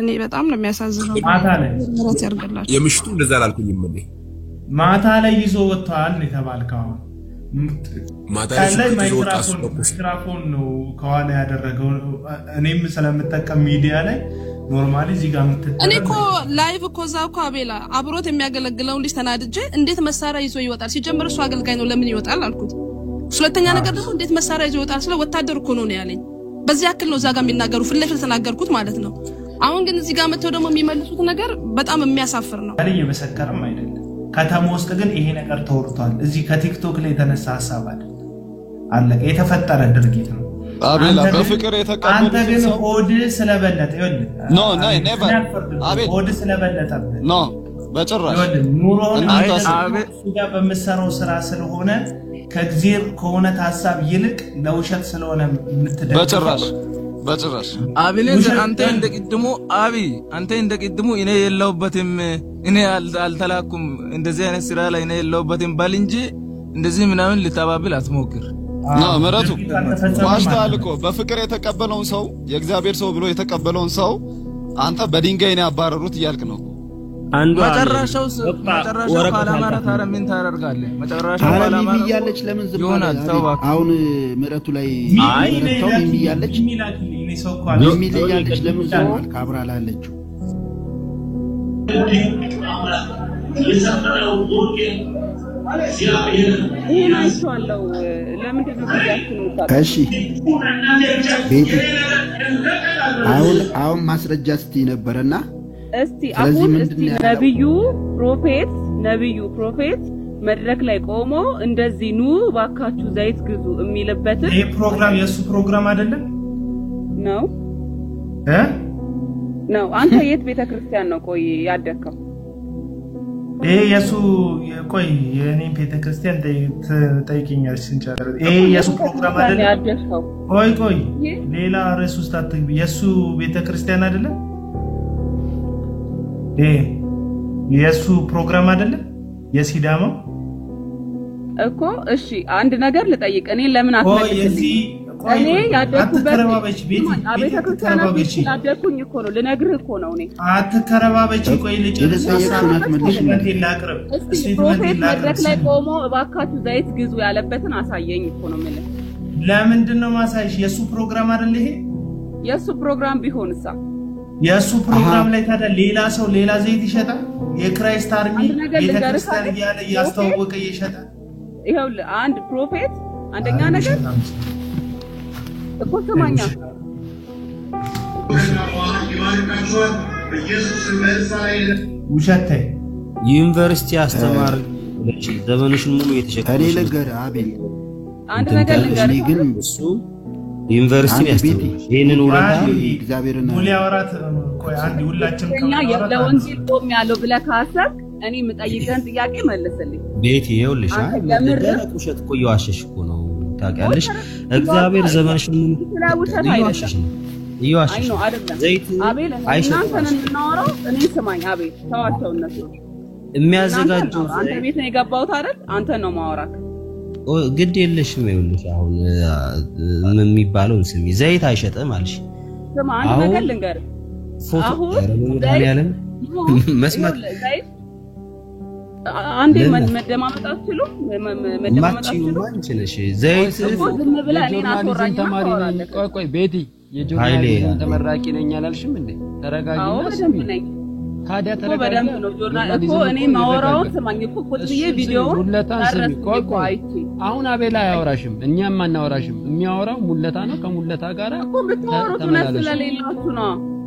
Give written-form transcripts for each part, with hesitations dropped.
እኔ በጣም ነው የሚያሳዝነው ማታ ላይ ምረት ያርጋላችሁ የምሽቱ እንደዛ አላልኩኝም እኔ ማታ ላይ ይዞ ወጥቷል የተባልከው ማታ ላይ ማይክሮፎን ነው ከኋላ ያደረገው እኔም ስለምጠቀም ሚዲያ ላይ ኖርማሊ እዚህ ጋር እኔ እኮ ላይቭ እኮ ዛው እኮ አቤላ አብሮት የሚያገለግለው ልጅ ተናድጄ እንዴት መሳሪያ ይዞ ይወጣል ሲጀምር እሱ አገልጋይ ነው ለምን ይወጣል አልኩት ሁለተኛ ነገር ደግሞ እንዴት መሳሪያ ይዞ ይወጣል ስለ ወታደር እኮ ነው ያለኝ በዚህ ያክል ነው ዛጋ የሚናገሩ ፍለሽ ተናገርኩት ማለት ነው አሁን ግን እዚህ ጋር መተው ደግሞ የሚመልሱት ነገር በጣም የሚያሳፍር ነው አለኝ የመሰከረም አይደለም ከተማ ውስጥ ግን ይሄ ነገር ተወርቷል እዚህ ከቲክቶክ ላይ የተነሳ ሐሳብ አለ የተፈጠረ ድርጊት ነው አቤላ በፍቅር የተቀበለ አንተ ግን ኦድ ስለበለጠ ይወል ኖ ኔቨር አቤል ኦድ ስለበለጠ ኖ በጭራሽ ኑሮን እሱ ጋር በመሰራው ስራ ስለሆነ ከግዚር ከሆነ ሐሳብ ይልቅ ለውሸት ስለሆነ የምትደርሰው በጭራሽ አብኔን አንተ እንደቅድሙ እኔ የለውበትም እኔ አልተላኩም እንደዚህ አይነት ስራ ላይ እኔ የለውበትም ባል እንጂ እንደዚህ ምናምን ልታባብል አትሞክር ምረቱ ዋሽታል እኮ በፍቅር የተቀበለውን ሰው የእግዚአብሔር ሰው ብሎ የተቀበለውን ሰው አንተ በድንጋይ ነው ያባረሩት ይያልክ ነው አንዱ መጨረሻው ካላማራ ታረ ምን ታደርጋለህ መጨረሻው ካላማራ ይያለች ለምን ዝም ማለት አሁን ምረቱ ላይ ተው ይያለች የሚለያለች ለምን ዝም ማለት ካብራላለችው የሰጠው ወርቄ ይሄን አይቷለው ለምን ተዘጋጅተው እሺ አሁን ማስረጃ እስቲ ነበርና እስቲ አሁን እስቲ ነብዩ ፕሮፌት መድረክ ላይ ቆሞ እንደዚህ ኑ ባካችሁ ዘይት ግዙ የሚልበት ይሄ ፕሮግራም የሱ ፕሮግራም አይደለም ነው አንተ የት ቤተክርስቲያን ነው ቆይ ያደከው ይሄ የሱ ቆይ የኔ ቤተክርስቲያን ጠይቂኛለሽ እንጨር ይሄ የሱ ፕሮግራም አይደለም ቆይ ሌላ ርዕስ ውስጥ አትግቢ የሱ ቤተክርስቲያን አይደለም የሱ ፕሮግራም አይደለም የሲዳማው እኮ እሺ አንድ ነገር ልጠይቅ እኔ ለምን አትመልስልኝ እኔ ያደኩበት ቤተክርስቲያናት ያደኩኝ እኮ ነው ልነግርህ እኮ ነው እኔ አትከረባበች ቆይ ልጨርስ ላቅርብ ፕሮፌት መድረክ ላይ ቆሞ እባካችሁ ዘይት ግዙ ያለበትን አሳየኝ እኮ ነው ማለት ለምንድነው ማሳይሽ የሱ ፕሮግራም አይደል ይሄ የሱ ፕሮግራም ቢሆንሳ የሱ ፕሮግራም ላይ ታዲያ ሌላ ሰው ሌላ ዘይት ይሸጣል የክራይስት አርሚ ቤተክርስቲያን ያለ ያስተዋወቀ ይሸጣል ይሄው አንድ ፕሮፌት አንደኛ ነገር እኮ ሰማኛ ውሸት ዩኒቨርሲቲ አስተማር ዘመንሽን ሙሉ የተሸከመ ነገር አቤል አንድ ነገር ልንገር ግን እሱ ዩኒቨርሲቲ ያስተምራል ይሄንን ወራታ እግዚአብሔርና ሙሉ ያወራት ቆይ አንድ ሁላችንም ለወንጌል ቆም ያለው ብለህ ካሰብክ እኔ የምጠይቀን ጥያቄ መልስልኝ ቤት ይኸውልሽ ለምረጥ ውሸት እኮ እየዋሸሽ እኮ ነው ታውቂያለሽ እግዚአብሔር ዘመንሽን እየዋሸሽ ነው ዘይት አቤል እናንተን እናወራው እኔ ስማኝ አቤል ተዋቸው እነሱ የሚያዘጋጁ አንተ ቤት ነው የገባሁት አይደል አንተ ነው ማወራክ ግድ የለሽም ይኸውልሽ አሁን የሚባለው ስሚ ዘይት አይሸጥም አልሽ ስማ አንድ ነገር ልንገርህ ፎቶ ያለም መስማት አንዴ መደማመጥ አትችሉ ማንችልሽ ዘይት ዝም ብለህ እኔን አትወራኝ ተማሪ ነኝ ቆይ ቤቲ የጆርናሊዝም ተመራቂ ነኝ አላልሽም እንዴ ተረጋጊና ስሚ ታዲያ ተረጋጊ ነው ጆርናል እኮ እኔ ማወራው ስማኝ እኮ ቁጥዬ ቪዲዮውን ሙለታን ስሚ ቆይ አሁን አቤላ ያወራሽም እኛም ማናወራሽም የሚያወራው ሙለታ ነው ከሙለታ ጋር እኮ ብትወሩት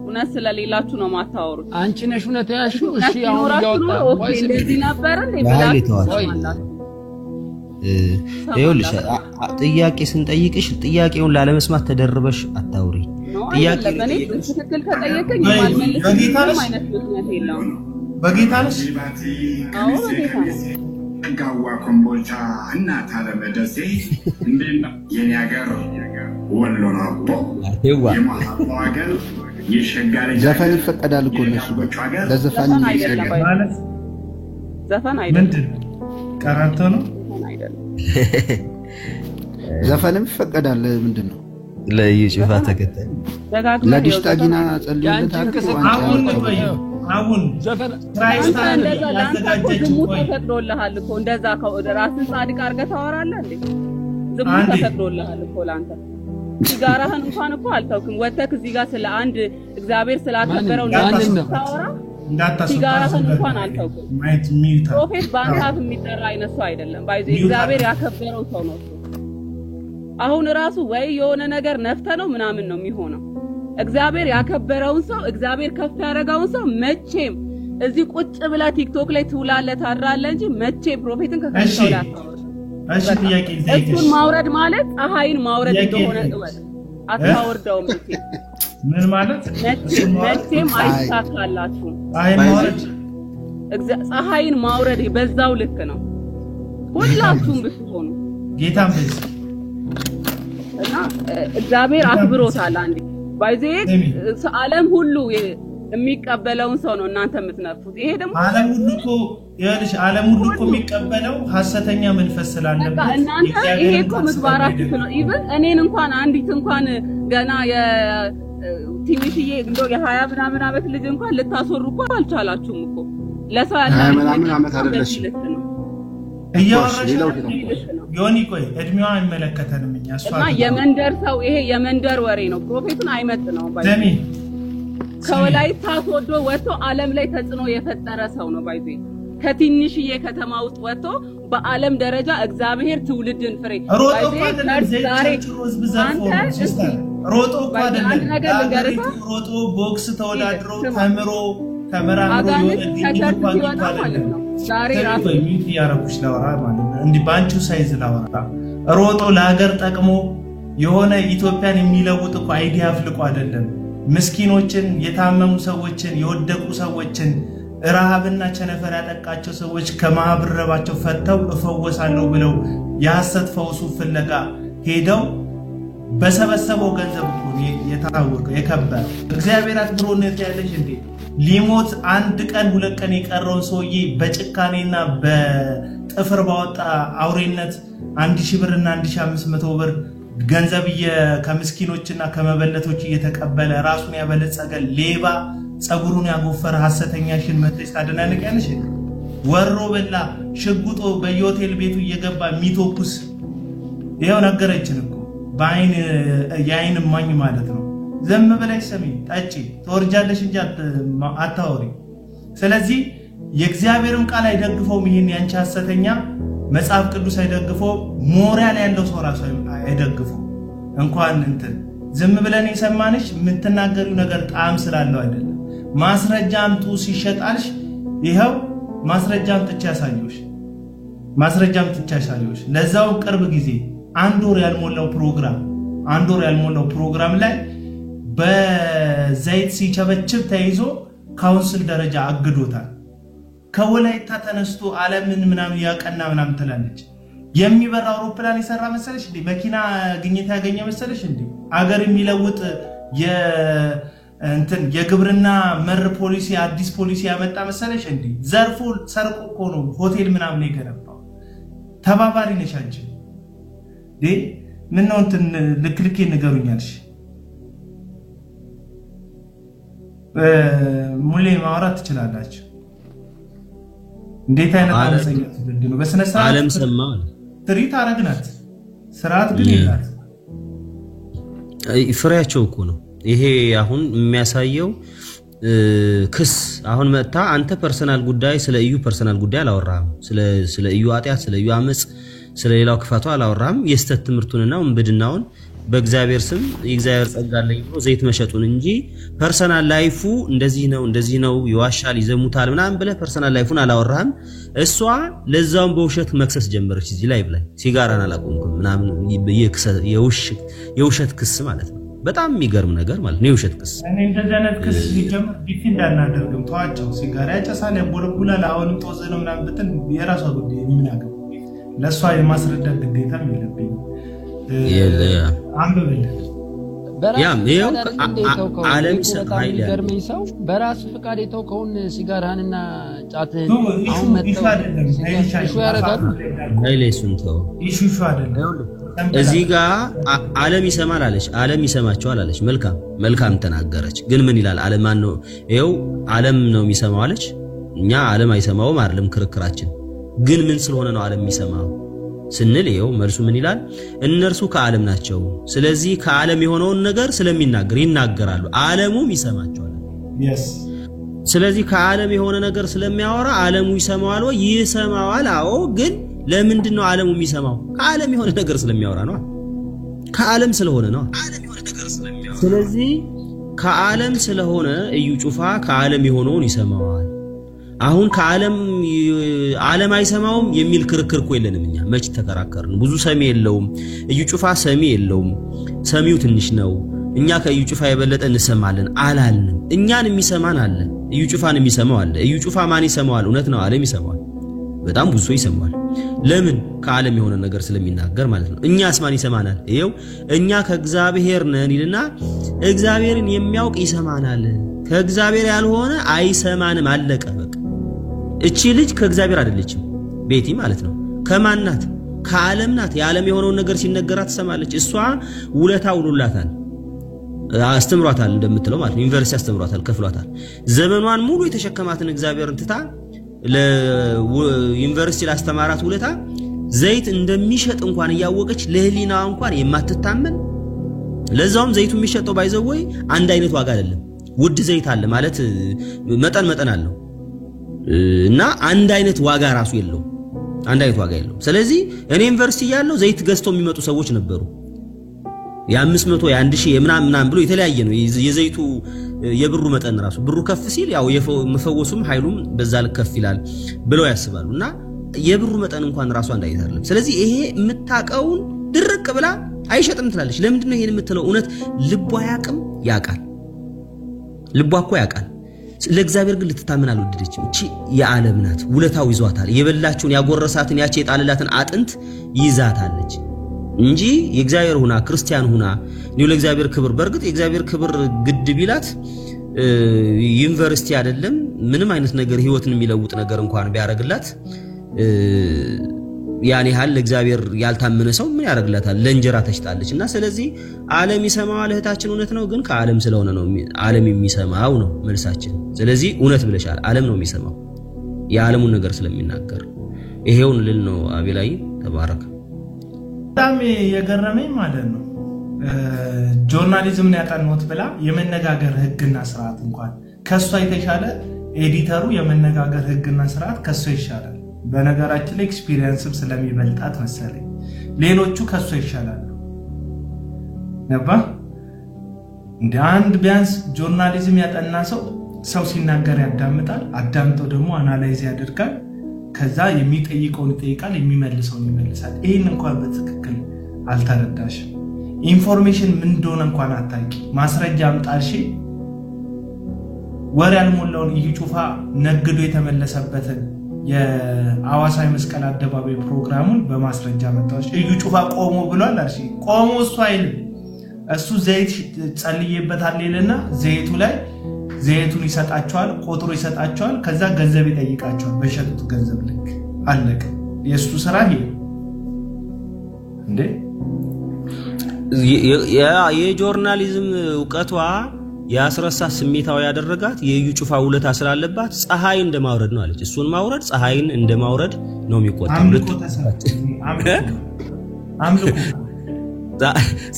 እውነት ስለሌላችሁ ነው ማታወሩት አንቺ ነሽ እውነት ያልሽው እሺ አሁን ያወጣ ወይ እንደዚህ ነበር እንዴ ብላችሁ ይኸውልሽ ጥያቄ ስንጠይቅሽ ጥያቄውን ላለመስማት ተደርበሽ አታውሪ ጥያቄ ትክክል ከጠየቀኝ ማልመልስ አይነት ምክንያት የለውም በጌታ ነሽ አዎ በጌታ ነሽ ጋዋ ኮምቦልቻ እና ታለመደሴ እንደና የኔ ሀገር ወሎ ነው የማዋገል የሸጋሪ ዘፈን ይፈቀዳል እኮ እነሱ ለዘፈን ይፈቀዳል ዘፈን አይደለም ቀራንቶ ነው ዘፈንም ይፈቀዳል ምንድነው ለይጭፋ ተከታይ ለዲሽታጊና ጸልዩልታል አሁን ክራይስት ዝሙት ተፈቅዶልሃል እኮ እንደዛ ራስን ጻድቅ አድርገህ ታወራለህ እንዴ? ዝሙት ተፈቅዶልሃል እኮ ላንተ። ሲጋራህን እንኳን እኮ አልተውክም። ወተክ እዚህ ጋር ስለ አንድ እግዚአብሔር ስላከበረው ነው ታወራ። ሲጋራህን እንኳን አልተውክም። ፕሮፌት በአንተ አፍ የሚጠራ አይነት ሰው አይደለም። ባይዘ እግዚአብሔር ያከበረው ሰው ነው። አሁን ራሱ ወይ የሆነ ነገር ነፍተ ነው ምናምን ነው የሚሆነው። እግዚአብሔር ያከበረውን ሰው እግዚአብሔር ከፍ ያደረገውን ሰው መቼም እዚህ ቁጭ ብላ ቲክቶክ ላይ ትውላለህ ታድራለህ እንጂ መቼ ፕሮፌትን ከከፈተው ላይ እሺ ጥያቄ እሱን ማውረድ ማለት ፀሐይን ማውረድ እንደሆነ እወቅ። አታወርደውም እንዴ? ምን ማለት መቼም አይሳካላችሁም። ፀሐይን ማውረድ በዛው ልክ ነው። ሁላችሁም ብትሆኑ ጌታም በዚህ እና እግዚአብሔር አክብሮታል። አንዴ ባይዜ ዓለም ሁሉ የሚቀበለውን ሰው ነው እናንተ የምትነፉት። ይሄ ደግሞ ዓለም ሁሉ እኮ ያለሽ ዓለም ሁሉ እኮ የሚቀበለው ሐሰተኛ መንፈስ ስላለበት እናንተ ይሄ እኮ ምግባራችሁ ነው። ኢቭን እኔን እንኳን አንዲት እንኳን ገና የትንሽዬ እንደው የ20 ምናምን ዓመት ልጅ እንኳን ልታስወሩ እኮ አልቻላችሁም እኮ ለሰው ያለ ምናምን ዓመት አይደለሽ እያወራሽ ዮኒ ቆይ እድሜዋ አይመለከተንም እኛ እሷ እና የመንደር ሰው ይሄ የመንደር ወሬ ነው። ፕሮፌቱን አይመጥነውም ባይ ከወላይታ ሶዶ ወጥቶ ዓለም ላይ ተጽዕኖ የፈጠረ ሰው ነው። ባይዜ ከትንሽዬ ከተማ ውስጥ ወጥቶ በዓለም ደረጃ እግዚአብሔር ትውልድን ፍሬ ሮጦ ሮጦ ቦክስ ተወዳድሮ ተምሮ ተመራምሮ ማለት ነው። ዛሬ ራሱ ያረኩሽ ላወራ ማለት ነው። እንዲህ ባንቹ ሳይዝ ላወራ ሮጦ ለሀገር ጠቅሞ የሆነ ኢትዮጵያን የሚለውጥ እኮ አይዲያ አፍልቆ አይደለም። ምስኪኖችን የታመሙ ሰዎችን የወደቁ ሰዎችን ረሃብና ቸነፈር ያጠቃቸው ሰዎች ከማህበረባቸው ፈተው እፈወሳለሁ ብለው ያሰት ፈውሱ ፍለጋ ሄደው በሰበሰበው ገንዘብ እኮ የታወቀ የከበረ እግዚአብሔር አክብሮነት ያለሽ እንዴ ሊሞት አንድ ቀን ሁለት ቀን የቀረውን ሰውዬ በጭካኔና በጥፍር ባወጣ አውሬነት 1000 ብርና 1500 ብር ገንዘብ ከምስኪኖችና ከመበለቶች እየተቀበለ ራሱን ያበለጸገ ሌባ ጸጉሩን ያጎፈረ ሐሰተኛሽን መጥተሽ ታደናንቂያለሽ። ወሮ በላ ሽጉጦ በየሆቴል ቤቱ እየገባ ሚቶኩስ ይሄው ነገረችን እኮ በአይን ያይን ማኝ ማለት ነው። ዘም ብለሽ ሰሚ ጠጪ ተወርጃለሽ እንጂ አታወሪ። ስለዚህ የእግዚአብሔርም ቃል አይደግፈውም። ይሄን ያንቺ ሐሰተኛ መጽሐፍ ቅዱስ አይደግፈው፣ ሞራል ያለው ሰው ራሱ አይደግፈው። እንኳን እንትን ዝም ብለን የሰማንሽ የምትናገሪው ነገር ጣም ስላለው አይደለም። ማስረጃ አምጡ ሲሸጣልሽ ይሄው ማስረጃ አምጥቼ ያሳየሁሽ ለዛው ቅርብ ጊዜ አንድ ወር ያልሞላው ፕሮግራም ላይ በዘይት ሲቸበችብ ተይዞ ካውንስል ደረጃ አግዶታል። ከወላይታ ተነስቶ ዓለምን ምናምን ያቀና ምናምን ትላለች። የሚበራ አውሮፕላን ይሰራ መሰለሽ እንዴ? መኪና ግኝታ ያገኘ መሰለሽ እንዴ? አገር የሚለውጥ የግብርና መር ፖሊሲ አዲስ ፖሊሲ ያመጣ መሰለሽ እንዴ? ዘርፎ ሰርቆ እኮ ነው ሆቴል ምናምን የገነባው። ተባባሪ ነሽ አንቺ ዴ ምን ነው እንትን ልክልኬ ንገሩኛልሽ። ሙሌ ማውራት ትችላላችሁ። እንዴት አይነት አለሰኛት ትልድ ነው። በስነ ስርዓት ዓለም ሰማ ትሪት አረግናት ስርዓት ግን ይላል ፍሬያቸው እኮ ነው። ይሄ አሁን የሚያሳየው ክስ አሁን መጣ። አንተ ፐርሰናል ጉዳይ ስለ እዩ ፐርሰናል ጉዳይ አላወራም። ስለ እዩ አጥያት ስለ እዩ አመጽ ስለ ሌላው ክፋቱ አላወራም። የስተት ትምርቱንና ወንብድናውን በእግዚአብሔር ስም የእግዚአብሔር ጸጋ ላይ ነው ዘይት መሸጡን እንጂ ፐርሰናል ላይፉ እንደዚህ ነው ይዋሻል ይዘሙታል ምናምን ብለ ፐርሰናል ላይፉን አላወራም። እሷ ለዛውን በውሸት መክሰስ ጀመረች። እዚህ ላይ ብላይ ሲጋራን አላቆምኩም ምናምን የውሸት ክስ ማለት ነው። በጣም የሚገርም ነገር ማለት ነው። የውሸት ክስ እኔ እንደዚህ አይነት ክስ ሊጀምር ዲፊንድ እንዳናደርግም ተዋቸው። ሲጋራ ያጨሳል ያቦለቡላል አሁንም ተወዘነው ምናምን ብትን የራሷ ጉዳይ ምን ያገባል። ለሷ የማስረዳት ግዴታም የለብኝ። አንብብልህ ዓለም ሰማይ ገርመኝ ሰው በራስ ፍቃድ የተውከውን ሲጋራህንና ጫትህን አሁን መጥተው ኢሹ ያደርጋሉ። አይሌሱን ተው ኢሹ አይደለም እዚህ ጋር ዓለም ይሰማል አለች፣ ዓለም ይሰማቸዋል አለች። መልካም ተናገረች። ግን ምን ይላል? ዓለም ማን ነው? ይኸው ዓለም ነው የሚሰማው አለች። እኛ ዓለም አይሰማውም አይደለም ክርክራችን። ግን ምን ስለሆነ ነው ዓለም የሚሰማው ስንል ይኸው መልሱ ምን ይላል? እነርሱ ከዓለም ናቸው። ስለዚህ ከዓለም የሆነውን ነገር ይናገራሉ፣ ዓለሙም ይሰማቸዋል። ስለዚህ ከዓለም የሆነ ነገር ስለሚያወራ ዓለሙ ይሰማዋል ወይ? ይሰማዋል። አዎ። ግን ለምንድን ነው ዓለሙ የሚሰማው? ከዓለም የሆነ ነገር ስለሚያወራ ነው። ከዓለም ስለሆነ ነው። ስለዚህ ከዓለም ስለሆነ እዩ ጩፋ ከዓለም የሆነውን ይሰማዋል። አሁን ዓለም አይሰማውም የሚል ክርክር እኮ የለንም እኛ። መች ተከራከርን? ብዙ ሰሚ የለውም እዩ ጩፋ፣ ሰሚ የለውም፣ ሰሚው ትንሽ ነው። እኛ ከእዩ ጩፋ የበለጠ እንሰማለን አላልንም። እኛን የሚሰማን አለ፣ እዩ ጩፋን የሚሰማው አለ። እዩ ጩፋ ማን ይሰማዋል? እውነት ነው፣ ዓለም ይሰማዋል። በጣም ብዙ ሰው ይሰማዋል። ለምን? ከዓለም የሆነ ነገር ስለሚናገር ማለት ነው። እኛስ ማን ይሰማናል? ይኸው እኛ ከእግዚአብሔር ነን ይልና እግዚአብሔርን የሚያውቅ ይሰማናል፣ ከእግዚአብሔር ያልሆነ አይሰማንም። አለቀ በቃ። እቺ ልጅ ከእግዚአብሔር አይደለችም፣ ቤቲ ማለት ነው። ከማን ናት? ከዓለም ናት። የዓለም የሆነውን ነገር ሲነገራት ትሰማለች። እሷ ውለታ ውሎላታል፣ አስተምሯታል፣ እንደምትለው ማለት ነው። ዩኒቨርሲቲ አስተምሯታል፣ ከፍሏታል። ዘመኗን ሙሉ የተሸከማትን እግዚአብሔርን ትታ ለዩኒቨርሲቲ ላስተማራት ውለታ ዘይት እንደሚሸጥ እንኳን እያወቀች ለህሊናዋ እንኳን የማትታመን፣ ለዛውም ዘይቱ የሚሸጠው ባይዘው አንድ አይነት ዋጋ አይደለም። ውድ ዘይት አለ ማለት መጠን አለው እና አንድ አይነት ዋጋ ራሱ የለውም፣ አንድ አይነት ዋጋ የለውም። ስለዚህ እኔ ዩኒቨርሲቲ ያለው ዘይት ገዝተው የሚመጡ ሰዎች ነበሩ። የ500 የ1000 የምናምን ብሎ የተለያየ ነው የዘይቱ የብሩ መጠን ራሱ። ብሩ ከፍ ሲል ያው የመፈወሱም ኃይሉም በዛ ልክ ከፍ ይላል ብለው ያስባሉና የብሩ መጠን እንኳን ራሱ አንድ አይነት አይደለም። ስለዚህ ይሄ የምታቀውን ድርቅ ብላ አይሸጥም ትላለች። ለምንድን ነው ይሄን የምትለው? እውነት ልቧ ያውቃል። ልቧ እኮ ያውቃል። ለእግዚአብሔር ግን ልትታመን አልወደደችም። እቺ የዓለም ናት፣ ውለታው ይዟታል። የበላችውን ያጎረሳትን ያቺ የጣለላትን አጥንት ይዛታለች እንጂ የእግዚአብሔር ሁና ክርስቲያን ሁና ነው ለእግዚአብሔር ክብር። በርግጥ የእግዚአብሔር ክብር ግድ ቢላት ዩኒቨርሲቲ አይደለም ምንም አይነት ነገር ህይወትን የሚለውጥ ነገር እንኳን ቢያረግላት ያኔ ያህል ለእግዚአብሔር ያልታመነ ሰው ምን ያረግላታል? ለእንጀራ ተሽጣለችና ስለዚህ ዓለም ይሰማዋል። እህታችን እውነት ነው፣ ግን ከዓለም ስለሆነ ነው ዓለም የሚሰማው ነው መልሳችን። ስለዚህ እውነት ብለሻል፣ ዓለም ነው የሚሰማው የዓለሙን ነገር ስለሚናገር። ይሄውን ልል ነው። አቤላይ ተባረከ። በጣም የገረመኝ ማለት ነው ጆርናሊዝምን ያጠናሁት ብላ የመነጋገር ህግና ስርዓት እንኳን ከሷ የተሻለ ኤዲተሩ የመነጋገር ህግና ስርዓት ከሷ ይሻላል። በነገራችን ላይ ኤክስፒሪየንስም ስለሚበልጣት መሰለኝ ሌሎቹ ከሷ ይሻላሉ። ነባ እንደ አንድ ቢያንስ ጆርናሊዝም ያጠና ሰው ሲናገር ያዳምጣል፣ አዳምጠው ደግሞ አናላይዝ ያደርጋል። ከዛ የሚጠይቀውን ይጠይቃል፣ የሚመልሰውን ይመልሳል። ይሄን እንኳን በትክክል አልተረዳሽም። ኢንፎርሜሽን ምን እንደሆነ እንኳን አታውቂ። ማስረጃ አምጣልሽ። ወሬ ያልሞላውን እዩ ጩፋ ነግዶ የተመለሰበትን የአዋሳ መስቀል አደባባይ ፕሮግራሙን በማስረጃ መጣች። እዩ ጩፋ ቆሞ ብሏል አልሽ። ቆሞ እሱ አይልም። እሱ ዘይት ጸልይበታል ይልና ዘይቱ ላይ ዘይቱን ይሰጣቸዋል፣ ቆጥሮ ይሰጣቸዋል። ከዛ ገንዘብ ይጠይቃቸዋል በሸጡት ገንዘብ ልክ። አለቀ። የሱ ስራ ይሄ እንዴ። የጆርናሊዝም ዕውቀቷ ያስረሳ ስሜታው ያደረጋት የዩ ጩፋ ውለታ ስላለባት ፀሐይ እንደማውረድ ነው አለች። እሱን ማውረድ ፀሐይን እንደማውረድ ነው የሚቆጠረው።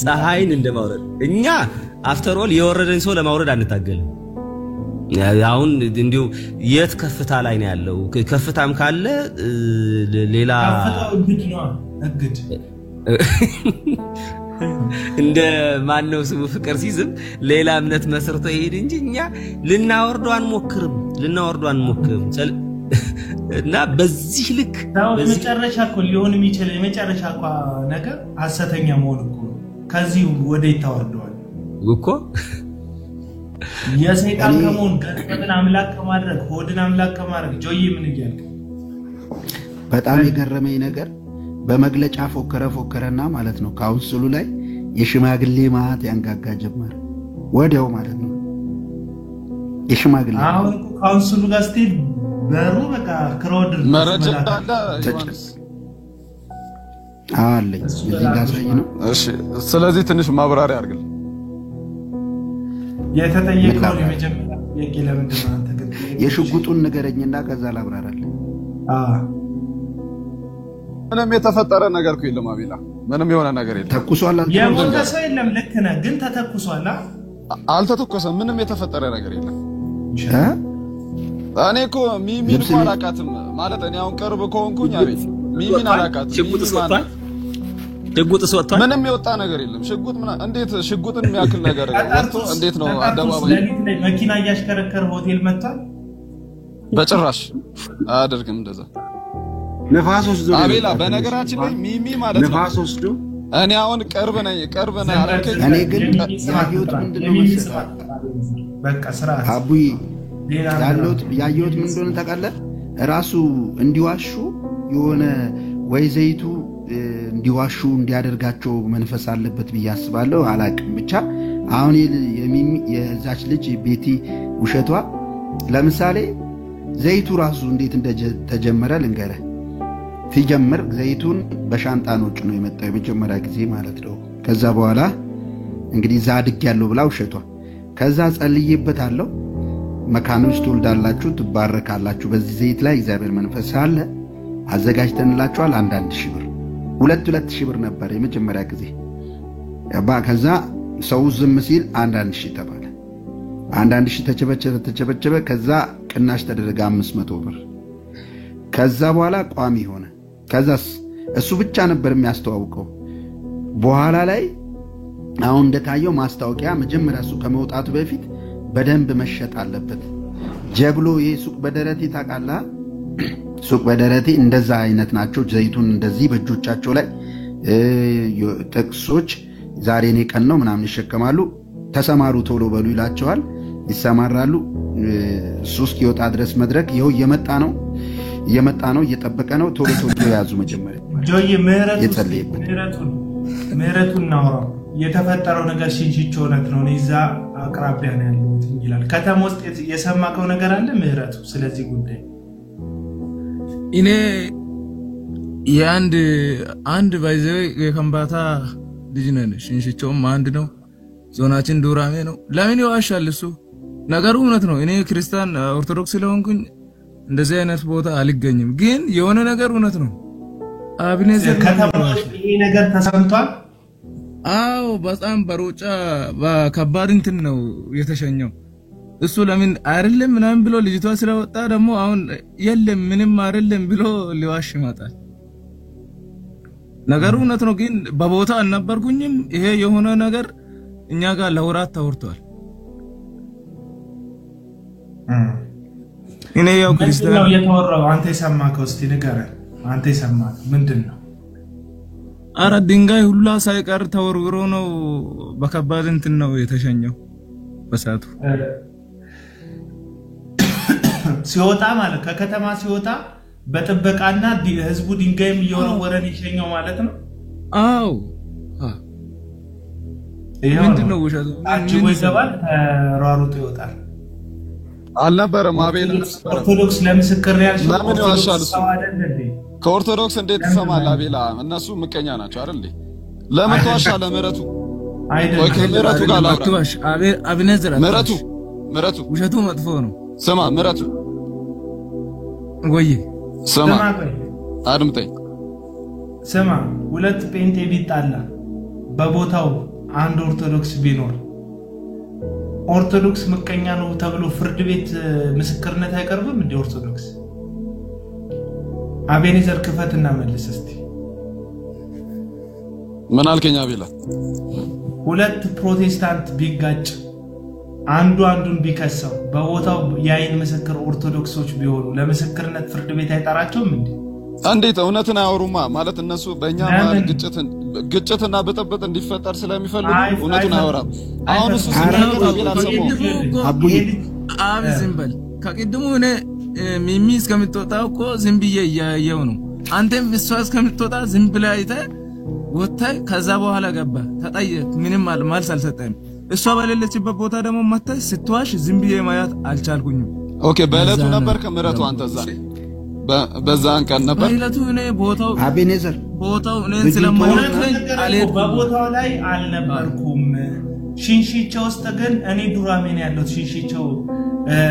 ፀሐይን እንደማውረድ እኛ አፍተር ኦል የወረደን ሰው ለማውረድ አንታገልም። አሁን እንዲሁ የት ከፍታ ላይ ነው ያለው? ከፍታም ካለ ሌላ እግድ እንደ ማን ነው ስሙ ፍቅር ሲዝም ሌላ እምነት መስርቶ ይሄድ እንጂ እኛ ልናወርደው አንሞክርም። እና በዚህ ልክ መጨረሻ እኮ ሊሆን የሚችል የመጨረሻ እኮ ነገር ሐሰተኛ መሆን እኮ ከዚህ ወደ ይታወርደዋል እኮ የሰይጣን ከመሆን ገጽን አምላክ ከማድረግ ሆድን አምላክ ከማድረግ ጆይ ምን ይያልክ? በጣም የገረመኝ ነገር በመግለጫ ፎከረና ማለት ነው ካውንስሉ ላይ የሽማግሌ ማት ያንጋጋ ጀመረ ወዲያው ማለት ነው። የሽማግሌ አሁን ካውንስሉ ጋር ስትሄድ በሩ በቃ ክሮድ መረጃ አለኝ እዚህ ጋር ሳይ ነው። እሺ ስለዚህ ትንሽ ማብራሪያ አድርግልኝ። የተጠየቀው የመጀመሪያ ጥያቄ ለምንድን ነው አንተ ግን የሽጉጡን ንገረኝና ከዛ ላብራራለሁ። ምንም የተፈጠረ ነገር እኮ የለም አቤላ፣ ምንም የሆነ ነገር የለም። ተኩሷል አንተ የሞተ ሰው የለም። ልክ ነህ፣ ግን ተተኩሷል። አልተተኮሰም። ምንም የተፈጠረ ነገር የለም። እኔ እኮ ሚሚን እኮ አላውቃትም ማለት እኔ አሁን ቅርብ ከሆንኩኝ አቤት ሚሚን አላውቃትም። ሽጉጥ ወጥቷል። ምንም የወጣ ነገር የለም። ሽጉጥ እንዴት ሽጉጥን የሚያክል ነገር ወጥቶ እንዴት ነው አደባባይ መኪና እያሽከረከረ ሆቴል መጥቷል? በጭራሽ አያደርግም እንደዛ። ነፋስ ወስዶ አቤላ በነገራችን ላይ ሚሚ ማለት ነው ነፋስ ወስዶ እኔ አሁን ቅርብ ነኝ አልከኝ። እኔ ግን ያየሁት ምንድነው መሰለህ በቃ ስርዓት አቡይ ያየሁት ምን እንደሆነ ታውቃለህ? ራሱ እንዲዋሹ የሆነ ወይ ዘይቱ እንዲዋሹ እንዲያደርጋቸው መንፈስ አለበት ብዬ አስባለሁ። አላቅም ብቻ አሁን የዛች ልጅ ቤቲ ውሸቷ ለምሳሌ ዘይቱ ራሱ እንዴት እንደተጀመረ ልንገርህ። ሲጀምር ዘይቱን በሻንጣ ነው ጭኖ የመጣው የመጀመሪያ ጊዜ ማለት ነው። ከዛ በኋላ እንግዲህ ዛድግ ያለው ብላ ውሸቷ ከዛ ጸልይበታለሁ መካኖች ትወልዳላችሁ ትባረካላችሁ በዚህ ዘይት ላይ እግዚአብሔር መንፈስ አለ አዘጋጅተንላችኋል 1,000 ብር 2,000 ብር ነበር የመጀመሪያ ጊዜ ከዛ ሰው ዝም ሲል 1,000 ተባለ 1,000 ተቸበቸበ ከዛ ቅናሽ ተደረገ 500 ብር ከዛ በኋላ ቋሚ ሆነ ከዛስ እሱ ብቻ ነበር የሚያስተዋውቀው በኋላ ላይ አሁን እንደታየው ማስታወቂያ መጀመሪያ እሱ ከመውጣቱ በፊት በደንብ መሸጥ አለበት ጀብሎ ይሄ ሱቅ በደረቴ ታውቃለህ ሱቅ በደረቴ እንደዛ አይነት ናቸው ዘይቱን እንደዚህ በእጆቻቸው ላይ ጥቅሶች ዛሬ ነው ቀን ነው ምናምን ይሸከማሉ ተሰማሩ ቶሎ በሉ ይላቸዋል ይሰማራሉ ሱቅ ይወጣ ድረስ መድረክ ይሄው እየመጣ ነው እየጠበቀ ነው ቶሎ ያዙ መጀመሪያ ጆይ ምህረቱን ነው የተፈጠረው ነገር ሽንሽቾ ሆነት ነው እዛ አቅራቢያ ነው ያለው ይላል ከተማ ውስጥ የሰማከው ነገር አለ ምህረቱ ስለዚህ ጉዳይ እኔ አንድ ባይዘው የከምባታ ልጅ ነን ሽንሽቾም አንድ ነው ዞናችን ዱራሜ ነው ለምን ይዋሻል እሱ ነገሩ እውነት ነው እኔ ክርስቲያን ኦርቶዶክስ ስለሆንኩኝ እንደዚህ አይነት ቦታ አልገኝም ግን የሆነ ነገር እውነት ነው አብኔዘር ከተማው ይሄ ነገር ተሰምቷል አው በጣም በሩጫ በከባድ እንትን ነው የተሸኘው እሱ ለምን አይደለም ምናምን ብሎ ልጅቷ ስለወጣ ደግሞ አሁን የለም ምንም አይደለም ብሎ ሊዋሽ ይመጣል ነገሩ እውነት ነው ግን በቦታ አልነበርኩኝም ይሄ የሆነ ነገር እኛ ጋር ለወራት ተወርቷል እኔ ያው ክርስቲያን ነው የተወራው አንተ የሰማከው እስቲ ንገረን አንተ የሰማከው ምንድነው አረ ድንጋይ ሁላ ሳይቀር ተወርውሮ ነው በከባድ እንትን ነው የተሸኘው በሳቱ ሲወጣ ማለት ከከተማ ሲወጣ በጥበቃና ህዝቡ ድንጋይም እየወረወረን ይሸኘው ማለት ነው አው ምንድነው ውሸቱ አጭቦ ይገባል ተሯሩጦ ይወጣል አልነበረም አቤል ኦርቶዶክስ ለምስክር ያልሽው ለምን ይዋሻል እሱ ከኦርቶዶክስ እንዴት ተሰማል አቤላ እነሱ ምቀኛ ናቸው አይደል ለምን ተዋሻለ ምህረቱ አይደለም ምህረቱ ጋር አትዋሽ አብነዘር ምህረቱ ውሸቱ መጥፎ ነው ስማ ምህረቱ ወይ ስማ አድምጠኝ ስማ ሁለት ጴንጤ ቢጣላ በቦታው አንድ ኦርቶዶክስ ቢኖር ኦርቶዶክስ ምቀኛ ነው ተብሎ ፍርድ ቤት ምስክርነት አይቀርብም እንደ ኦርቶዶክስ አቤኔዘር ክፈትና መልስ እስቲ ምን አልከኛ አቤላ ሁለት ፕሮቴስታንት ቢጋጭ አንዱን ቢከሰው በቦታው ያይን ምስክር ኦርቶዶክሶች ቢሆኑ ለምስክርነት ፍርድ ቤት አይጣራቸውም እንዴት እውነትን አያወሩማ ማለት እነሱ በእኛ ማለት ግጭትና ብጥብጥ እንዲፈጠር ስለሚፈልጉ እውነቱን አያወራም አሁን እሱ ሲናገር አቤላ ሰማው አቡይ ዝምበል ከቅድሙ እኔ ሚሚ እስከምትወጣው እኮ ዝም ብዬ እያየው ነው አንተም እሷ እስከምትወጣ ዝም ብለህ አይተህ ወጣይ ከዛ በኋላ ገባ ተጠየቅ ምንም ማልስ አልሰጠም እሷ ባለለችበት ቦታ ደግሞ መጣ ስትዋሽ ዝም ብዬ ማያት አልቻልኩኝም ኦኬ በእለቱ ነበር ከምህረቱ አንተ ዛሬ በዛን ቀን ነበር በእለቱ እኔ ቦታው አቤኔዘር ቦታው እኔን ስለማይወክለኝ አልሄድኩም። በቦታው ላይ አልነበርኩም። ሽንሽቾ ውስጥ ግን እኔ ዱራሜን ያለሁት ሽንሽቾ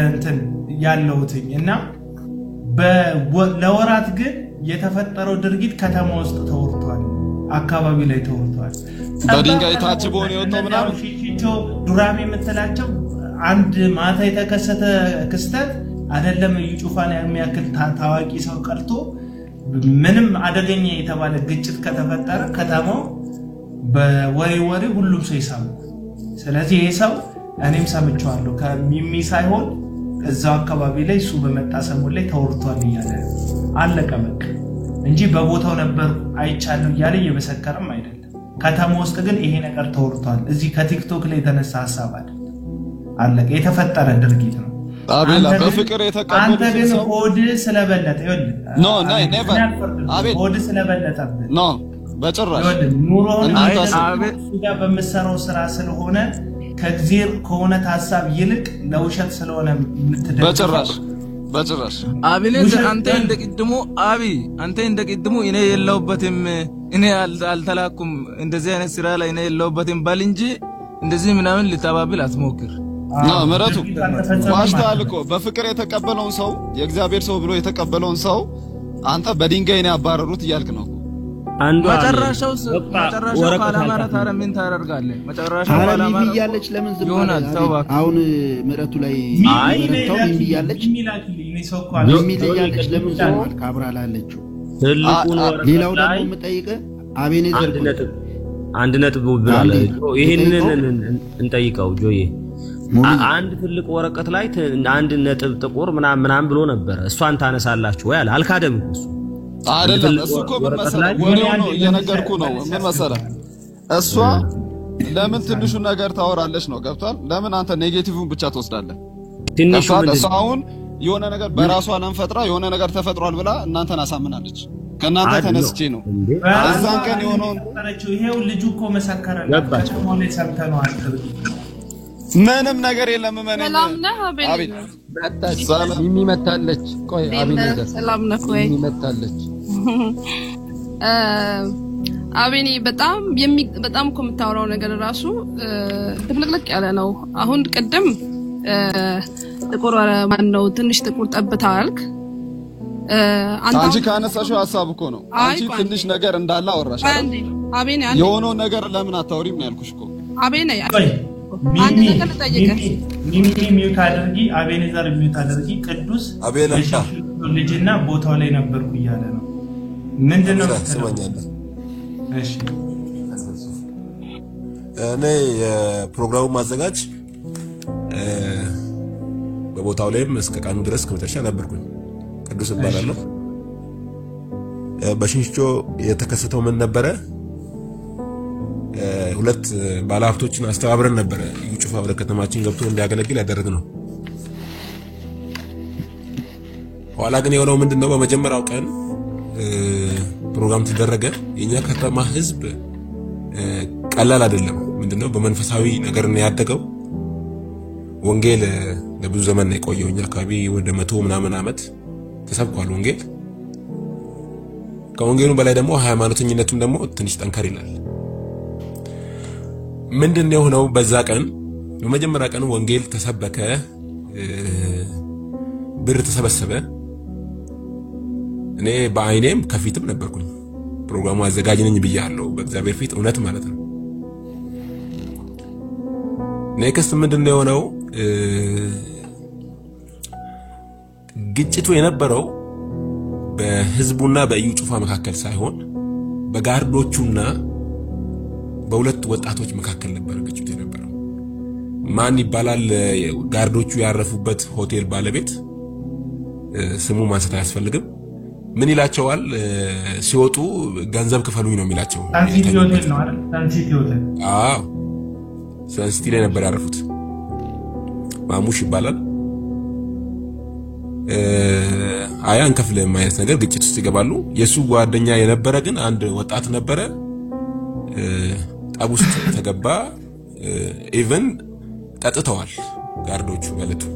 እንትን ያለሁትኝ እና ለወራት ግን የተፈጠረው ድርጊት ከተማ ውስጥ ተወርቷል፣ አካባቢ ላይ ተወርቷል። በድንጋይ ታጅቦ ነው የወጣው ምናምን ሽንሽቾ ዱራሜ የምትላቸው አንድ ማታ የተከሰተ ክስተት አይደለም። እዩ ጩፋን የሚያክል ታዋቂ ሰው ቀርቶ ምንም አደገኛ የተባለ ግጭት ከተፈጠረ ከተማው በወሬ ሁሉም ሰው ይሰማል። ስለዚህ ይሄ ሰው እኔም ሰምቻለሁ ከሚሚ ሳይሆን እዛው አካባቢ ላይ እሱ በመጣ ሰሞን ላይ ተወርቷል እያለ አለቀ በቃ እንጂ በቦታው ነበር አይቻለሁ እያለ እየመሰከረም አይደለም። ከተማ ውስጥ ግን ይሄ ነገር ተወርቷል። እዚህ ከቲክቶክ ላይ የተነሳ ሐሳብ አይደለም፣ አለቀ። የተፈጠረ ድርጊት ነው። አቤላ በፍቅር የተቀበሉት አንተ ግን ሆድ ስለበለጠ ይወል ኖ ኔቨር አቤል ሆድ ስለበለጠብህ ኖ በጭራሽ ኑሮውን አይደለም በመሰረው ስራ ስለሆነ ከግዚር ከሆነ ሐሳብ ይልቅ ለውሸት ስለሆነ የምትደረግ በጭራሽ አቤኔዘር አንተ እንደቅድሙ እኔ የለውበትም እኔ አልተላኩም እንደዚህ አይነት ስራ ላይ እኔ የለውበትም ባል እንጂ እንደዚህ ምናምን ልታባብል አትሞክር። ምረቱ ዋሽታል እኮ በፍቅር የተቀበለውን ሰው የእግዚአብሔር ሰው ብሎ የተቀበለውን ሰው አንተ በድንጋይ ነው ያባረሩት እያልክ ነው። መጨረሻው ካላማራ ታረ ምን ታደርጋለህ? መጨረሻው ካላማራ ይያለች ለምን ዝም ብለህ አሁን ምረቱ ላይ ምረታው ይያለች ይያለች ለምን ዝም ብለህ ካብራላለችው ትልቁን ሌላው ደግሞ የምጠይቀህ አቤኔዘር አንድ ነጥብ ብሏል። ይሄንን እንጠይቀው ጆዬ አንድ ትልቅ ወረቀት ላይ አንድ ነጥብ ጥቁር ምናምን ብሎ ነበር። እሷን ታነሳላችሁ ወይ አልካደም እሱ አይደለም። እሱ እኮ ምን መሰለህ ወሬው ነው እየነገርኩ ነው። ምን መሰለህ እሷ ለምን ትንሹ ነገር ታወራለች ነው ገብቷል። ለምን አንተ ኔጌቲቭን ብቻ ትወስዳለህ? ትንሹ እሷ አሁን የሆነ ነገር በራሷ ለምፈጥራ የሆነ ነገር ተፈጥሯል ብላ እናንተን አሳምናለች። ከናንተ ተነስቼ ነው አዛን ቀን የሆነውን ይሄው ልጁ እኮ መሰከረ ከሞኔ ሰምተነው አጥብ ምንም ነገር የለም። ሰላም ነህ አቤል? ሰላም የሚመታለች ቆይ አቤኔዘር ሰላም ነህ ወይ? የሚመታለች አቤኔ በጣም እኮ የምታወራው ነገር ራሱ ትፍልቅልቅ ያለ ነው። አሁን ቅድም ጥቁር ማን ነው ትንሽ ጥቁር ጠብታ አልክ። አንቺ ካነሳሽው ሐሳብ እኮ ነው። አንቺ ትንሽ ነገር እንዳለ አወራሽ አይደል? አቤኔ የሆነው ነገር ለምን አታወሪም ነው ያልኩሽ እኮ። አቤኔ አንድ ነገር ልጠይቅህ። ሚሚ ሚውት አድርጊ፣ አቤኔዘር ሚውት አድርጊ። ቅዱስ ልጅና ቦታው ላይ ነበርኩ እያለ ነው። ምንድነው ሰማኛለህ? እሺ እኔ የፕሮግራሙ ማዘጋጅ በቦታው ላይም እስከ ቀኑ ድረስ ከመጨረሻ ነበርኩኝ። ቅዱስ እባላለሁ። በሽንሽቾ የተከሰተው ምን ነበረ? ሁለት ባለሀብቶችን አስተባብረን ነበረ እዩ ጩፋ ወደ ከተማችን ገብቶ እንዲያገለግል ያደረግነው። ኋላ ግን የሆነው ምንድነው? በመጀመሪያው ቀን ፕሮግራም ተደረገ። የኛ ከተማ ህዝብ ቀላል አይደለም። ምንድነው? በመንፈሳዊ ነገር ነው ያደገው። ወንጌል ለብዙ ዘመን ነው የቆየው። እኛ አካባቢ ወደ 100 ምናምን ዓመት ተሰብኳል ወንጌል። ከወንጌሉ በላይ ደግሞ ሃይማኖተኝነቱም ደግሞ ትንሽ ጠንከር ይላል። ምንድነው የሆነው? በዛ ቀን በመጀመሪያ ቀን ወንጌል ተሰበከ፣ ብር ተሰበሰበ። እኔ በአይኔም ከፊትም ነበርኩኝ። ፕሮግራሙ አዘጋጅ ነኝ ብያለሁ፣ በእግዚአብሔር ፊት እውነት ማለት ነው። ኔክስት ምንድነው የሆነው? ግጭቱ የነበረው በህዝቡና በእዩ ጩፋ መካከል ሳይሆን በጋርዶቹና በሁለት ወጣቶች መካከል ነበር ግጭቱ የነበረው። ማን ይባላል? ጋርዶቹ ያረፉበት ሆቴል ባለቤት ስሙ ማንሳት አያስፈልግም። ምን ይላቸዋል? ሲወጡ ገንዘብ ክፈሉኝ ነው የሚላቸው። ሳንሲቲ ሆቴል ነው አይደል? ሳንሲቲ ሆቴል። አዎ ሳንሲቲ ላይ ነበር ያረፉት። ማሙሽ ይባላል። አያን ከፍለም አይነት ነገር ግጭት ውስጥ ይገባሉ። የሱ ጓደኛ የነበረ ግን አንድ ወጣት ነበረ። ጠብ ውስጥ ተገባ። ኢቭን ጠጥተዋል ጋርዶቹ ማለት ነው።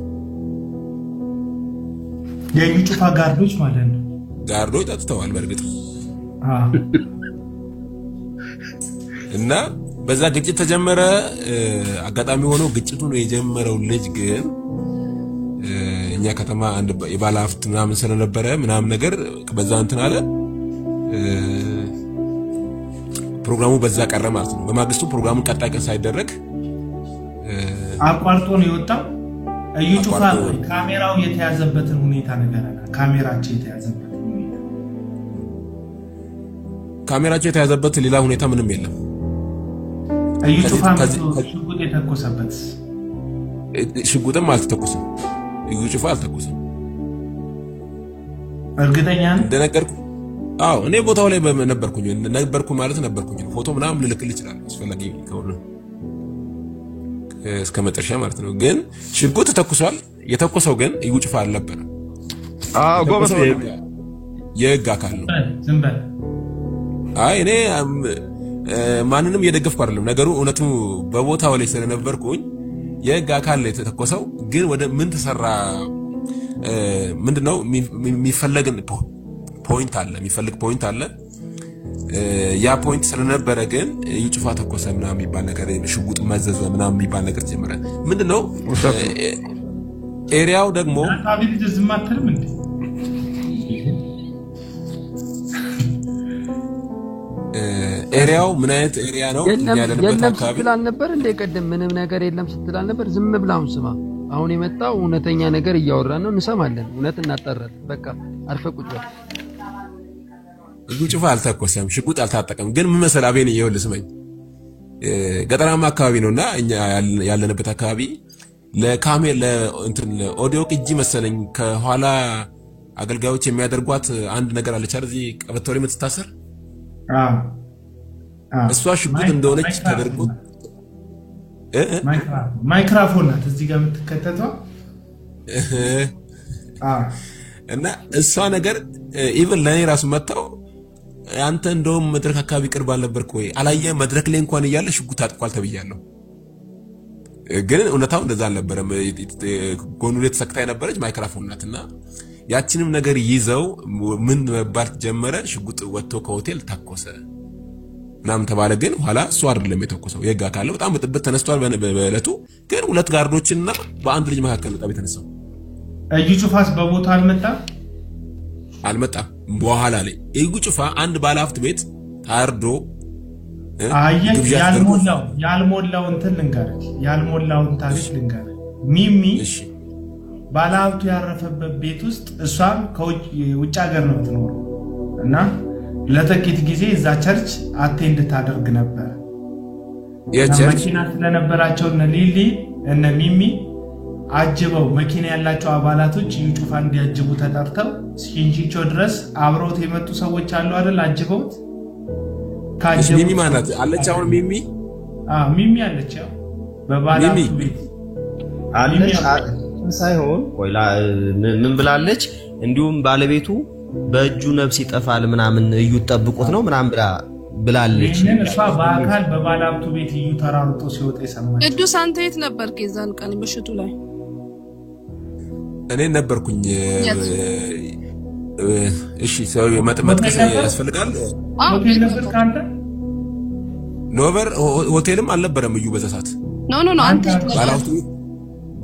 የዩ ጩፋ ጋርዶች ማለት ነው። ጋርዶች ጠጥተዋል በእርግጥ እና በዛ ግጭት ተጀመረ አጋጣሚ ሆኖ ግጭቱ ነው የጀመረው ልጅ ግን እኛ ከተማ አንድ የባለሀብት ምናምን ስለነበረ ምናምን ነገር በዛ እንትን አለ ፕሮግራሙ በዛ ቀረ ማለት ነው በማግስቱ ፕሮግራሙን ቀጣይ ቀን ሳይደረግ አቋርጦ ነው የወጣው እዩ ጩፋ ካሜራው የተያዘበትን ሁኔታ ነገርና ካሜራቸው የተያዘበት ሁኔታ ካሜራቸው የተያዘበት ሌላ ሁኔታ ምንም የለም እዩ ጩፋ ሽጉጥ የተኮሰበት ሽጉጥም አልተተኮሰም እዩ ጩፋ አልተተኮሰም እርግጠኛ ነህ እንደነገርኩ አዎ እኔ ቦታው ላይ ነበርኩ ማለት ነበርኩኝ ፎቶ ምናምን ልልክልህ ይችላል አስፈላጊ ከሆነ እስከ መጨረሻ ማለት ነው ግን ሽጉጥ ተተኩሷል የተኮሰው ግን እዩ ጩፋ አልነበረ ጎበዝ የህግ አካል ነው ዝም በል አይ እኔ ማንንም እየደገፍኩ አይደለም ነገሩ እውነቱ በቦታው ላይ ስለነበርኩኝ የህግ አካል ላይ ተተኮሰው ግን ወደ ምን ተሰራ ምንድነው የሚፈልግ ፖይንት አለ የሚፈልግ ፖይንት አለ ያ ፖይንት ስለነበረ ግን እዩ ጩፋ ተኮሰ ምናምን የሚባል ነገር ሽጉጥ መዘዘ ምናምን የሚባል ነገር ጀመረ ምንድነው ኤሪያው ደግሞ አቢብ ዝም አትልም እንዴ ኤሪያው ምን አይነት ኤሪያ ነው ያለበት አካባቢ ስትላል ነበር እንደ ቀደም ምንም ነገር የለም ስትላል ነበር ዝም ብላውን ስማ አሁን የመጣው እውነተኛ ነገር እያወራ ነው እንሰማለን እውነት እናጣራለን በቃ አርፈ ቁጭ በል እዩ ጩፋ አልተኮሰም ሽጉጥ አልታጠቀም ግን ምን መሰል አቤን ይኸውልህ ስመኝ ገጠራማ አካባቢ ነውና እኛ ያለንበት አካባቢ ለካሜራ ለእንትን ኦዲዮ ቅጂ መሰለኝ ከኋላ አገልጋዮች የሚያደርጓት አንድ ነገር አለች አይደል እዚህ ቀበቶ ላይ የምትታሰር እሷ ሽጉጥ እንደሆነች ተደርጎ ማይክሮፎን ናት እዚህ ጋር የምትከተተው እና እሷ ነገር ኢቭን ለኔ ራሱ መጣው አንተ እንደውም መድረክ አካባቢ ቅርብ አልነበርክ ወይ አላየ መድረክ ላይ እንኳን እያለ ሽጉጥ አጥቋል ተብያለሁ ግን እውነታው እንደዛ አልነበረም ጎኑ ላይ ተሰክታ የነበረች ማይክሮፎን ናትና ያችንም ነገር ይዘው ምን መባል ጀመረ ሽጉጥ ወጥቶ ከሆቴል ተኮሰ ምናምን ተባለ ግን ኋላ እሱ አይደለም የተኮሰው የጋ ካለ በጣም በጥብጥ ተነስቷል በእለቱ ግን ሁለት ጋርዶችና በአንድ ልጅ መካከል ነው ተነሳው እዩ ጩፋስ በቦታው አልመጣም በኋላ ላይ እዩ ጩፋ አንድ ባለሀብት ቤት ታርዶ ያልሞላው እንትን ልንገርህ ያልሞላውን ታሪክ ልንገርህ ሚሚ ባለሀብቱ ያረፈበት ቤት ውስጥ እሷም ከውጭ ሀገር ነው የምትኖረው እና ለጥቂት ጊዜ እዛ ቸርች አቴንድ ታደርግ ነበር መኪና ስለነበራቸው እነ ሊሊ እነ ሚሚ አጅበው መኪና ያላቸው አባላቶች እዩ ጩፋ እንዲያጅቡ ተጠርተው ሲንጂቾ ድረስ አብሮት የመጡ ሰዎች አሉ አይደል አጅበውት ሚሚ ማለት አለች አሁን ሚሚ አለች በባለሀብቱ ቤት አለች ሳይሆን ቆይላ ምን ብላለች እንዲሁም ባለቤቱ በእጁ ነፍስ ይጠፋል ምናምን እዩ ተጠብቁት ነው ምናምን ብላለች እሷ በአካል በባለሀብቱ ቤት እዩ ተራርጦ ሲወጣ ይሰማል ቅዱስ አንተ የት ነበርክ የዛን ቀን በሽቱ ላይ እኔ ነበርኩኝ እሺ ሰው መጥመጥከስ ያስፈልጋል ሆቴል ነበር ካንተ ኖቨር ሆቴልም አልነበረም እዩ በዛሳት ኖ አንተ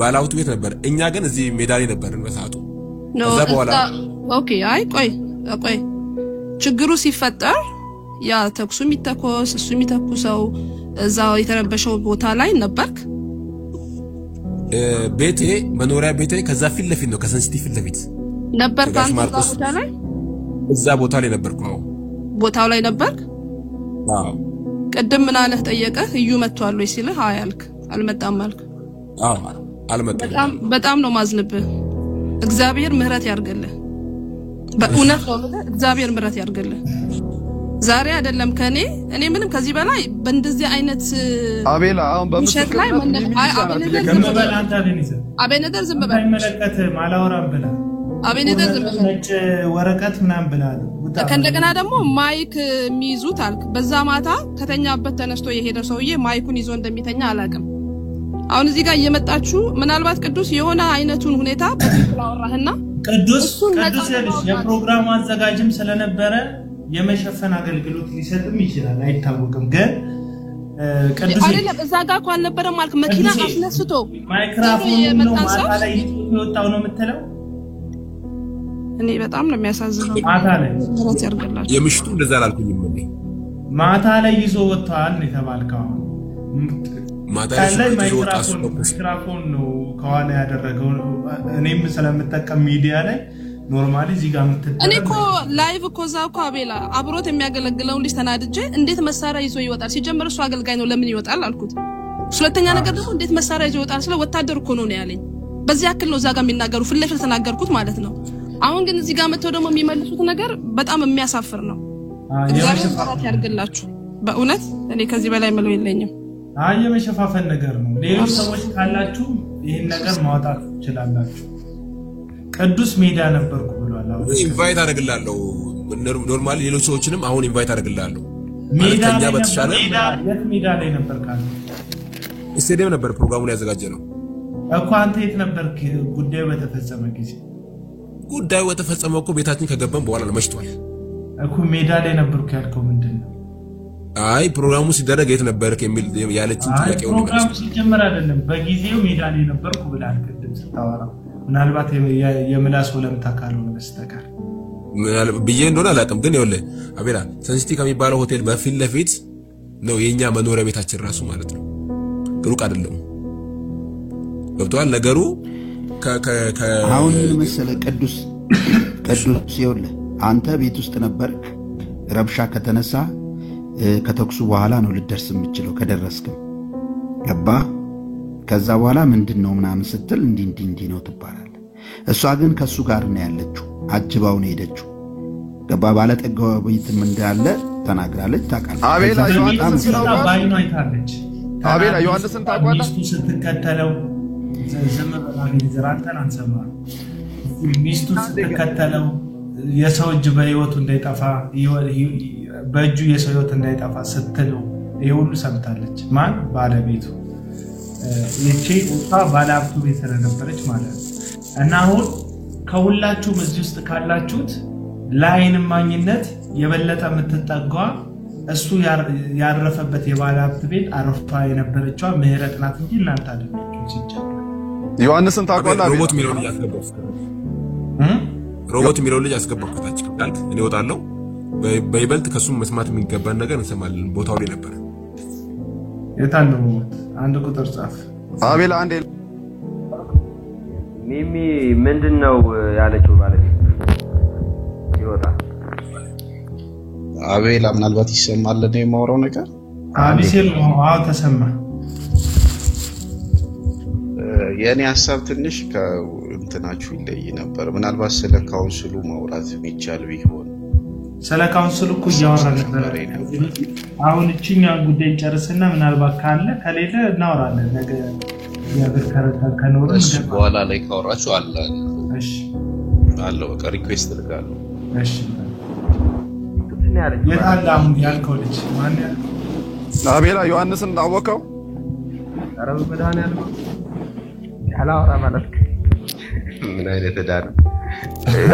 ባለሀብቱ ቤት ነበር እኛ ግን እዚህ ሜዳ ላይ ነበርን በሰዓቱ ከዛ በኋላ ኦኬ አይ ቆይ ችግሩ ሲፈጠር ያ ተኩሱ የሚተኮስ እሱ የሚተኩሰው እዛው የተረበሸው ቦታ ላይ ነበርክ ቤቴ መኖሪያ ቤቴ ከዛ ፊት ለፊት ነው ከሰንሲቲቭ ፊት ለፊት ነበርክ አንተ ቦታ ላይ እዛ ቦታ ላይ ነበርኩ ቦታው ላይ ነበርክ አዎ ቀደም ምን አለህ ጠየቀህ እዩ መጥቷል ወይ ሲልህ አይ አልክ አልመጣም አልክ አዎ አልመጣም በጣም ነው ማዝንብህ እግዚአብሔር ምህረት ያርግልህ በእውነት ነው እግዚአብሔር ምህረት ያርግልህ ዛሬ አይደለም ከኔ እኔ ምንም ከዚህ በላይ በእንደዚህ አይነት አቤላ አሁን በምስል ላይ አቤነዘር ዝም በል አይመለከት ማላወራም ብላ አቤነዘር ዝም በል ነጭ ወረቀት ምናምን ብላ ከእንደገና ደግሞ ማይክ የሚይዙት አልክ በዛ ማታ ከተኛበት ተነስቶ የሄደ ሰውዬ ማይኩን ይዞ እንደሚተኛ አላቅም አሁን እዚህ ጋር እየመጣችሁ ምናልባት ቅዱስ የሆነ አይነቱን ሁኔታ በትክክል አወራህና ቅዱስ ያለሽ የፕሮግራሙ አዘጋጅም ስለነበረ የመሸፈን አገልግሎት ሊሰጥም ይችላል አይታወቅም ግን ቅዱስ አይደለም እዛ ጋር እንኳን ነበረ ማለት መኪና አስነስቶ ማይክሮፎን ነው ማታ ላይ ይወጣው ነው የምትለው እኔ በጣም ነው የሚያሳዝነው ማታ ላይ የምሽቱ እንደዛ አላልኩኝም እኔ ማታ ላይ ይዞ ወጣል ነው የተባልከው ማታ ላይ ማይክሮፎን ነው ከኋላ ያደረገው እኔም ስለምጠቀም ሚዲያ ላይ ኖርማሊ እዚህ ጋር እኔ እኮ ላይቭ እኮ እዛው እኮ አቤላ አብሮት የሚያገለግለው ልጅ ተናድጄ እንዴት መሳሪያ ይዞ ይወጣል ሲጀመር እሱ አገልጋይ ነው ለምን ይወጣል አልኩት ሁለተኛ ነገር ደግሞ እንዴት መሳሪያ ይዞ ይወጣል ስለ ወታደር እኮ ነው ያለኝ በዚህ ያክል ነው እዛ ጋር የሚናገሩ ፍለፍል ተናገርኩት ማለት ነው አሁን ግን እዚህ ጋር መተው ደግሞ የሚመልሱት ነገር በጣም የሚያሳፍር ነው እግዚአብሔር ሰራት ያርግላችሁ በእውነት እኔ ከዚህ በላይ ምለው የለኝም የመሸፋፈን ነገር ነው ሌሎች ሰዎች ካላችሁ ይሄን ነገር ማውጣት ትችላላችሁ ቅዱስ ሜዳ ነበርኩ ብሏል አሁን ኢንቫይት አደርግላለሁ ኖርማሊ ሌሎች ሰዎችንም አሁን ኢንቫይት አደርግላለሁ ሜዳ በተሻለ ሜዳ ላይ ነበርካል ስቴዲየም ነበር ፕሮግራሙን ያዘጋጀ ነው እኮ አንተ የት ነበርክ ጉዳዩ በተፈጸመ ጊዜ ጉዳዩ በተፈጸመው እኮ ቤታችን ከገባን በኋላ ነው መሽቷል እኮ ሜዳ ላይ ነበርኩ ያልከው ምንድነው አይ ፕሮግራሙ ሲደረግ የት ነበርክ የሚል ያለችን ጥያቄው ነው ፕሮግራሙ ሲጀመር አይደለም በጊዜው ሜዳ ላይ ነበርኩ ብላል ቅድም ስታወራ ምናልባት የምላስ ወለምታ ካልሆነ በስተቀር ብዬ እንደሆነ አላውቅም ግን ይኸውልህ አቤላ ሰንሲቲ ከሚባለው ሆቴል በፊት ለፊት ነው የኛ መኖሪያ ቤታችን ራሱ ማለት ነው ሩቅ አይደለም ገብቷል ነገሩ አሁን መሰለ ቅዱስ ይኸውልህ አንተ ቤት ውስጥ ነበርክ ረብሻ ከተነሳ ከተኩሱ በኋላ ነው ልደርስ የምችለው ከደረስክም ገባ ከዛ በኋላ ምንድነው ምናምን ስትል እንዲ ነው ትባላል እሷ ግን ከሱ ጋር ነው ያለችው አጅባው ነው ሄደችው ገባ ባለጠጋው ቤትም እንዳለ ተናግራለች ታውቃለች አቤላ ዮሐንስን ታውቃለህ ሚስቱ ስትከተለው ዘመን ዘራንተን አንሰማ ሚስቱ ስትከተለው የሰው እጅ በህይወቱ እንዳይጠፋ በእጁ የሰው ህይወት እንዳይጠፋ ስትለው ይሁሉ ሰምታለች ማን ባለቤቱ እቺ እሷ ባለሀብቱ ቤት ስለነበረች ማለት ነው እና አሁን ከሁላችሁም እዚህ ውስጥ ካላችሁት ላይን ማግኘት የበለጠ የምትጠጋ እሱ ያረፈበት የባለሀብት ቤት አረፋ የነበረችው ምህረት ናት እንጂ እናንተ አይደላችሁም ሲጀምር ዮሐንስን ታውቃለህ ሮቦት ሚሊዮን ያስገባው ሮቦት ሚሊዮን ልጅ ያስገባውታች ካልክ እኔ ወጣለሁ በይበልጥ ከሱ መስማት የሚገባን ነገር እንሰማለን ቦታው ላይ ነበር የታለው አንድ ቁጥር ጻፍ አቤላ አንዴ ሚሚ ምንድነው ያለችው ማለት ይወጣ አቤላ ምናልባት ይሰማል ነው የማወራው ነገር አቢሴል አው ተሰማ የኔ ሐሳብ ትንሽ ከእንትናችሁ ይለይ ነበር ምናልባት ስለ ካውንስሉ ማውራት የሚቻል ቢሆን ስለ ካውንስሉ እኮ ያወራን ነበር አሁን እቺኛ ጉዳይ ጨርሰና ምናልባት ካለ ከሌለ እናወራለን ነገ ያገር ከኖር እሺ በኋላ ላይ ካወራችሁ አለ እሺ አለው በቃ ሪኩዌስት ልጋለሁ እሺ የታላም ያልከው ልጅ ማን ያልከው አቤላ ዮሐንስን ታወቀው አረብ መዳን ያልከው ያላወራ ማለት ምን አይነት ዳር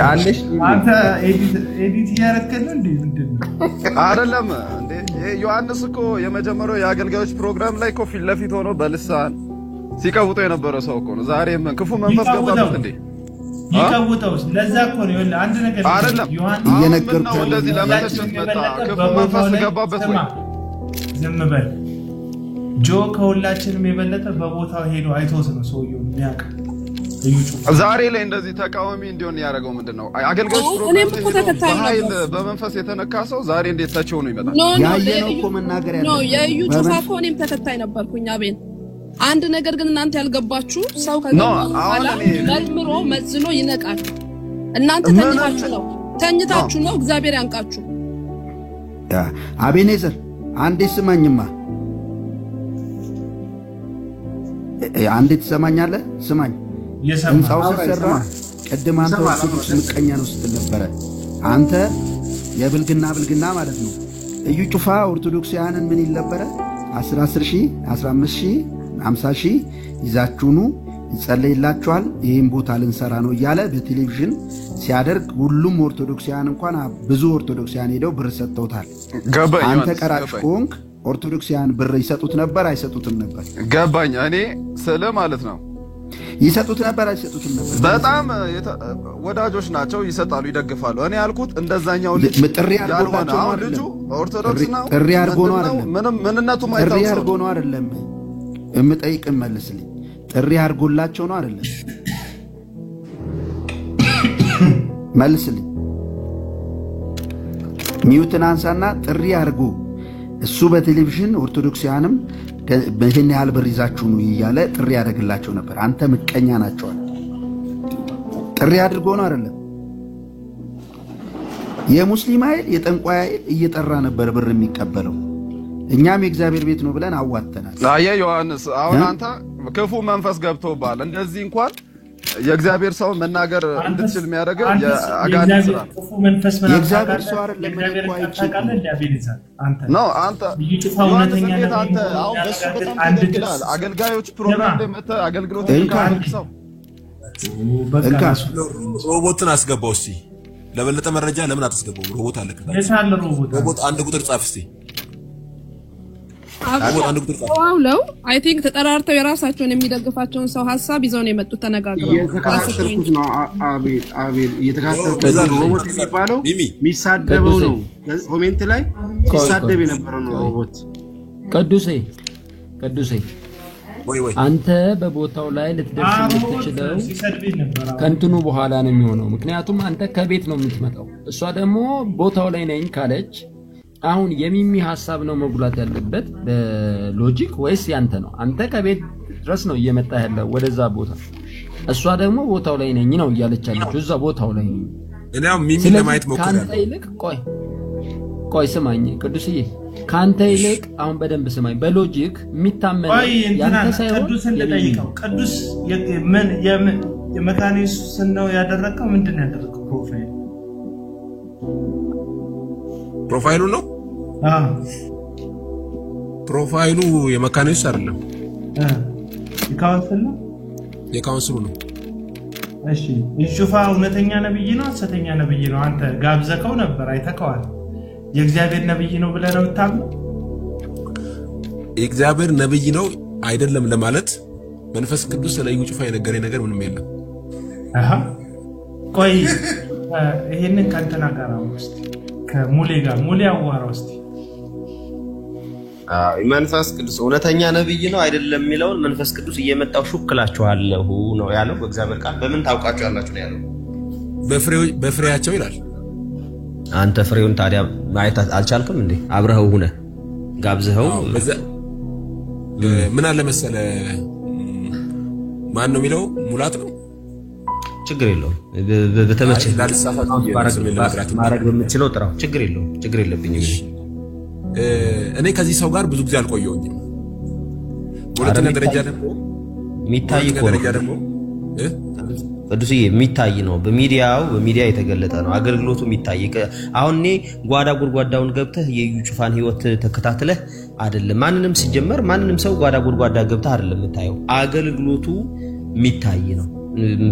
አንሽ አንተ ኤዲት ያረከለ እንዴ ምንድነው አይደለም እንዴ ዮሐንስ እኮ የመጀመሪያው የአገልጋዮች ፕሮግራም ላይ እኮ ፊት ለፊት ሆኖ በልሳን ሲቀውጡ የነበረ ሰው እኮ ነው ዛሬ ምን ክፉ መንፈስ ገባበት እንዴ ይቀውጣውስ ለዛ እኮ ነው ይኸውልህ አንድ ነገር አይደለም እየነገርኩህ ነው እንደዚህ ለመተቸት መጣ ክፉ መንፈስ ገባበት ወይ ዝም በል ጆ ከሁላችንም የበለጠ በቦታው ሄዶ አይቶት ነው ሰውየው የሚያውቅ ዛሬ ላይ እንደዚህ ተቃዋሚ እንዲሆን ያደረገው ምንድነው አገልጋዮች ፕሮግራም በመንፈስ የተነካ ሰው ዛሬ እንዴት ተቸው ነው ይመጣል ያየነው እኮ መናገር ያለው ነው የዩ ጩፋ እኮ እኔም ተከታይ ነበርኩኝ አቤን አንድ ነገር ግን እናንተ ያልገባችሁ ሰው ከገምሮ መዝኖ ይነቃል እናንተ ተኝታችሁ ነው እግዚአብሔር ያንቃችሁ አቤኔዘር አንዴ ስማኝማ አንዴ ትሰማኛለህ ስማኝ ህንጻው ሲሰራ ቀደም አንተ ኦርቶዶክስ ምቀኛ ነው ስትል ነበር አንተ የብልግና ማለት ነው እዩ ጩፋ ኦርቶዶክሳውያንን ምን ይል ነበር 10,000 15,000 50,000 ይዛችሁኑ ይጸለይላችኋል ይሄን ቦታ ልንሰራ ነው እያለ በቴሌቪዥን ሲያደርግ ሁሉም ኦርቶዶክሳውያን እንኳን ብዙ ኦርቶዶክሳውያን ሄደው ብር ሰጥተውታል። አንተ ቀራጭ ኮንክ ኦርቶዶክሳውያን ብር ይሰጡት ነበር አይሰጡትም ነበር? ገባኝ። እኔ ስለ ማለት ነው ይሰጡት ነበር አይሰጡትም ነበር? በጣም ወዳጆች ናቸው፣ ይሰጣሉ፣ ይደግፋሉ። እኔ ያልኩት እንደዛኛው ልጅ ጥሪ አድርጎላቸው ነው አይደለም? ልጁ ኦርቶዶክስ ነው። ጥሪ አድርጎ ነው አይደለም? ምንም ምንነቱ ማይታወቅ ጥሪ አድርጎ ነው አይደለም? እምጠይቅም መልስልኝ። ጥሪ አድርጎላቸው ነው አይደለም? መልስልኝ። ሚውትን አንሳና ጥሪ አድርጎ እሱ በቴሌቪዥን ኦርቶዶክሳውያንም በእንደነ ያህል ብር ይዛችሁ ነው እያለ ጥሪ ያደርግላቸው ነበር። አንተ ምቀኛ ናቸዋል። ጥሪ አድርጎ ነው አይደለም? የሙስሊም ኃይል የጠንቋይ ኃይል እየጠራ ነበር ብር የሚቀበለው። እኛም የእግዚአብሔር ቤት ነው ብለን አዋተናል። አየህ ዮሐንስ፣ አሁን አንተ ክፉ መንፈስ ገብቶባል። እንደዚህ እንኳን የእግዚአብሔር ሰው መናገር እንድትችል የሚያደርገው የአጋንንት ስራ ክፉ መንፈስ የእግዚአብሔር ሰው አይደለም እኮ አይችልም ነው። አንተ እውነተኛ አንተ አሁን በሱ በጣም ተገልግላል። አገልጋዮች ፕሮግራም ላይ መተህ አገልግሎት ካደረግሰው ሮቦትን አስገባው እስቲ። ለበለጠ መረጃ ለምን አትስገባው? ሮቦት አለ ከታች። የሳለ ሮቦት አንድ ቁጥር ጻፍ እስቲ። አውለው አይ ቲንክ ተጠራርተው የራሳቸውን የሚደግፋቸውን ሰው ሐሳብ ይዘው ነው የመጡት። ተነጋግረው እየተካተልኩት ነው። አቤል እየተካተልኩት ነው። ሮቦት የሚባለው የሚሳደበው ነው። ኮሜንት ላይ ሲሳደብ የነበረው ነው ሮቦት። ቅዱሴ አንተ በቦታው ላይ ልትደርስ የምትችለው ከእንትኑ በኋላ ነው የሚሆነው። ምክንያቱም አንተ ከቤት ነው የምትመጣው፣ እሷ ደግሞ ቦታው ላይ ነኝ ካለች አሁን የሚሚ ሐሳብ ነው መጉላት ያለበት በሎጂክ ወይስ ያንተ ነው? አንተ ከቤት ድረስ ነው እየመጣ ያለው ወደዛ ቦታ፣ እሷ ደግሞ ቦታው ላይ ነኝ ነው እያለች ያለችው። እዛ ቦታው ላይ ነኝ እኔው ሚሚ ለማየት ሞክራለሁ። ካንተ ይልቅ ቆይ ስማኝ ቅዱስዬ፣ ካንተ ይልቅ አሁን በደንብ ስማኝ። በሎጂክ የሚታመን ያንተ ሳይሆን ቅዱስን ልጠይቀው። ቅዱስ ምን የመካኒስ ነው ያደረከው? ምንድነው ያደረከው? ፕሮፋይሉ ነው። ፕሮፋይሉ የመካኒስ አይደለም፣ የካውንስሉ ነው። እሺ ይሹፋ እውነተኛ ነብይ ነው ሐሰተኛ ነብይ ነው? አንተ ጋብዘከው ነበር አይተከዋል። የእግዚአብሔር ነብይ ነው ብለህ ነው የምታምነው? የእግዚአብሔር ነብይ ነው አይደለም ለማለት መንፈስ ቅዱስ ስለዩ ጩፋ የነገረኝ ነገር ምንም የለም። ቆይ ይሄንን ካንተና ጋር ውስጥ ከሙሌ ጋር ሙሌ አዋራው እስቲ። መንፈስ ቅዱስ እውነተኛ ነብይ ነው አይደለም የሚለውን መንፈስ ቅዱስ እየመጣው ሹክላችኋለሁ ነው ያለው በእግዚአብሔር ቃል። በምን ታውቃችኋላችሁ ነው ያለው? በፍሬያቸው ይላል። አንተ ፍሬውን ታዲያ ማየት አልቻልክም እንዴ? አብረኸው ሆነ ጋብዘኸው ምን አለ መሰለ፣ ማን ነው የሚለው? ሙላት ነው። ችግር የለውም። በተመቸ ማድረግ በምትችለው ጥራው። ችግር የለውም። ችግር የለብኝም። እኔ ከዚህ ሰው ጋር ብዙ ጊዜ አልቆየሁኝም። ሁለተኛ ደረጃ ደግሞ የሚታይ ደግሞ ቅዱስዬ የሚታይ ነው። በሚዲያ የተገለጠ ነው። አገልግሎቱ የሚታይ አሁን እኔ ጓዳ ጉድጓዳውን ገብተህ የዩ ጩፋን ህይወት ተከታትለህ አይደለም። ማንንም ሰው ጓዳ ጉድጓዳ ገብተህ አይደለም የምታየው። አገልግሎቱ የሚታይ ነው።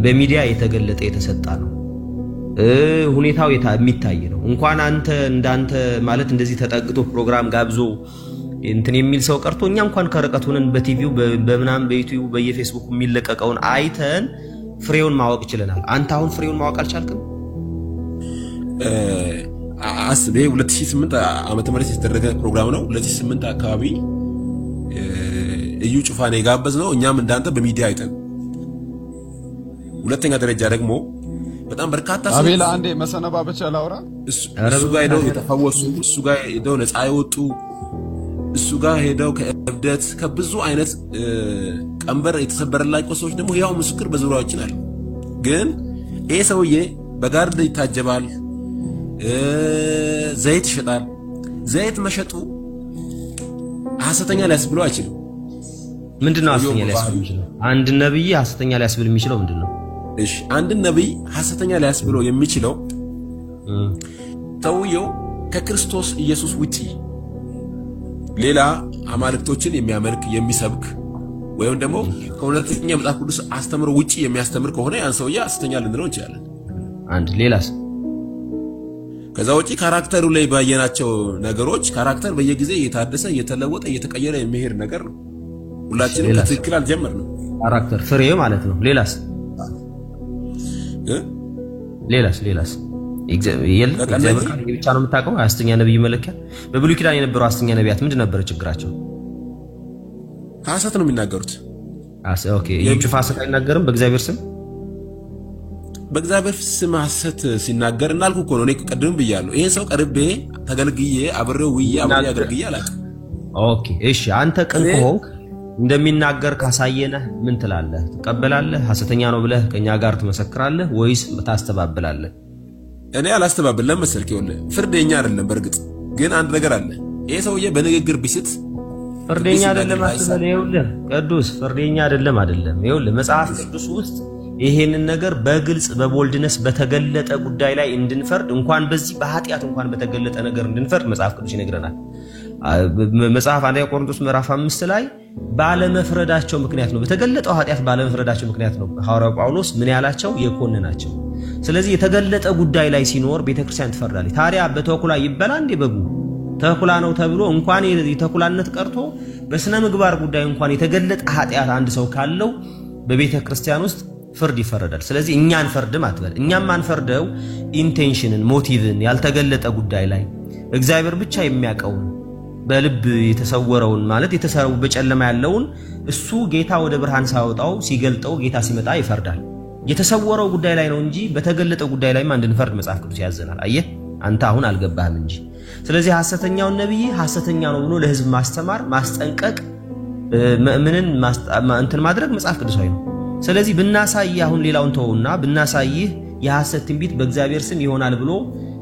በሚዲያ የተገለጠ የተሰጣ ነው። ሁኔታው የሚታይ ነው። እንኳን አንተ እንዳንተ ማለት እንደዚህ ተጠግቶ ፕሮግራም ጋብዞ እንትን የሚል ሰው ቀርቶ እኛ እንኳን ከርቀት ሆነን በቲቪው በመናም በዩቲዩብ በየፌስቡክ የሚለቀቀውን አይተን ፍሬውን ማወቅ ይችላል። አንተ አሁን ፍሬውን ማወቅ አልቻልክም። አስቤ 2008 ዓመተ ምህረት የተደረገ ፕሮግራም ነው። 2008 አካባቢ እዩ ጩፋን የጋበዝ ነው። እኛም እንዳንተ በሚዲያ አይተን። ሁለተኛ ደረጃ ደግሞ በጣም በርካታ ሰው አቤላ አንዴ መሰነባበቻ ላውራ። እሱ ጋር ሄደው የተፈወሱ፣ እሱ ጋር ሄደው ነፃ የወጡ፣ እሱ ጋር ሄደው ከእብደት ከብዙ አይነት ቀንበር የተሰበረላቸው ሰዎች ደግሞ ያው ምስክር በዙሪያችን አሉ። ግን ይሄ ሰውዬ በጋርድ ይታጀባል፣ ዘይት ይሸጣል። ዘይት መሸጡ ሐሰተኛ ሊያስብለው አይችልም። ምንድነው ሐሰተኛ ሊያስብል የሚችለው? አንድ ነብይ ሐሰተኛ ሊያስብል የሚችለው ምንድነው? እሺ አንድ ነብይ ሐሰተኛ ሊያስብለው የሚችለው ሰውየው ከክርስቶስ ኢየሱስ ውጪ ሌላ አማልክቶችን የሚያመልክ የሚሰብክ ወይም ደግሞ ከእውነተኛ መጽሐፍ ቅዱስ አስተምሮ ውጪ የሚያስተምር ከሆነ ያን ሰውዬ ሐሰተኛ ልንለው እንችላለን። አንድ ሌላስ ከዛ ውጪ ካራክተሩ ላይ ባየናቸው ነገሮች ካራክተር በየጊዜ እየታደሰ እየተለወጠ እየተቀየረ የሚሄድ ነገር ነው። ሁላችንም ከትክክል አልጀመርንም። ካራክተር ፍሬ ማለት ነው። ሌላስ እግዚአብሔር ብቻ ነው የምታውቀው። ሐሰተኛ ነብይ መለኪያ በብሉይ ኪዳን የነበሩ ሐሰተኛ ነቢያት ምንድን ነበር ችግራቸው? ሐሰት ነው የሚናገሩት። ኦኬ ኢየሱስ ሐሰት አይናገርም በእግዚአብሔር ስም። በእግዚአብሔር ስም ሐሰት ሲናገር እናልኩ እኮ ነው። እኔ ቀድም ብያለሁ። ይሄን ሰው ቀርቤ ተገልግዬ አብሬው ውዬ አብሬው አገልግዬ አላውቅም። ኦኬ እሺ፣ አንተ ቅን ከሆንክ እንደሚናገር ካሳየነህ ምን ትላለህ? ትቀበላለህ? ሐሰተኛ ነው ብለህ ከኛ ጋር ትመሰክራለህ ወይስ ታስተባብላለህ? እኔ አላስተባብልም መሰልክ። ይኸውልህ ፍርደኛ አይደለም። በርግጥ ግን አንድ ነገር አለ። ይሄ ሰውዬ በንግግር ቢስት ፍርደኛ አይደለም አትበል። ይኸውልህ ቅዱስ ፍርደኛ አይደለም። ይኸውልህ መጽሐፍ ቅዱስ ውስጥ ይሄንን ነገር በግልጽ በቦልድነስ በተገለጠ ጉዳይ ላይ እንድንፈርድ እንኳን በዚህ በኃጢአት እንኳን በተገለጠ ነገር እንድንፈርድ መጽሐፍ ቅዱስ ይነግረናል። መጽሐፍ አንደኛ ቆሮንቶስ ምዕራፍ 5 ላይ ባለመፍረዳቸው ምክንያት ነው፣ በተገለጠው ኃጢአት ባለመፍረዳቸው ምክንያት ነው ሐዋርያው ጳውሎስ ምን ያላቸው የኮነናቸው። ስለዚህ የተገለጠ ጉዳይ ላይ ሲኖር ቤተክርስቲያን ትፈርዳለች። ታዲያ በተኩላ ይበላ እንደ በጉ ተኩላ ነው ተብሎ እንኳን የተኩላነት ቀርቶ በስነ ምግባር ጉዳይ እንኳን የተገለጠ ኃጢአት አንድ ሰው ካለው በቤተክርስቲያን ውስጥ ፍርድ ይፈረዳል። ስለዚህ እኛን ፈርድም አትበል። እኛም አንፈርደው ኢንቴንሽንን ሞቲቭን ያልተገለጠ ጉዳይ ላይ እግዚአብሔር ብቻ የሚያውቀውን በልብ የተሰወረውን ማለት የተሰራው በጨለማ ያለውን እሱ ጌታ ወደ ብርሃን ሳወጣው ሲገልጠው ጌታ ሲመጣ ይፈርዳል። የተሰወረው ጉዳይ ላይ ነው እንጂ በተገለጠ ጉዳይ ላይ ማን እንድንፈርድ መጽሐፍ ቅዱስ ያዘናል። አየህ አንተ አሁን አልገባህም እንጂ። ስለዚህ ሐሰተኛውን ነብይ ሐሰተኛ ነው ብሎ ለህዝብ ማስተማር ማስጠንቀቅ ምንን እንትን ማድረግ መጽሐፍ ቅዱሳዊ ነው። ስለዚህ ብናሳይ አሁን ሌላውን ተውና ብናሳይ የሐሰት ትንቢት በእግዚአብሔር ስም ይሆናል ብሎ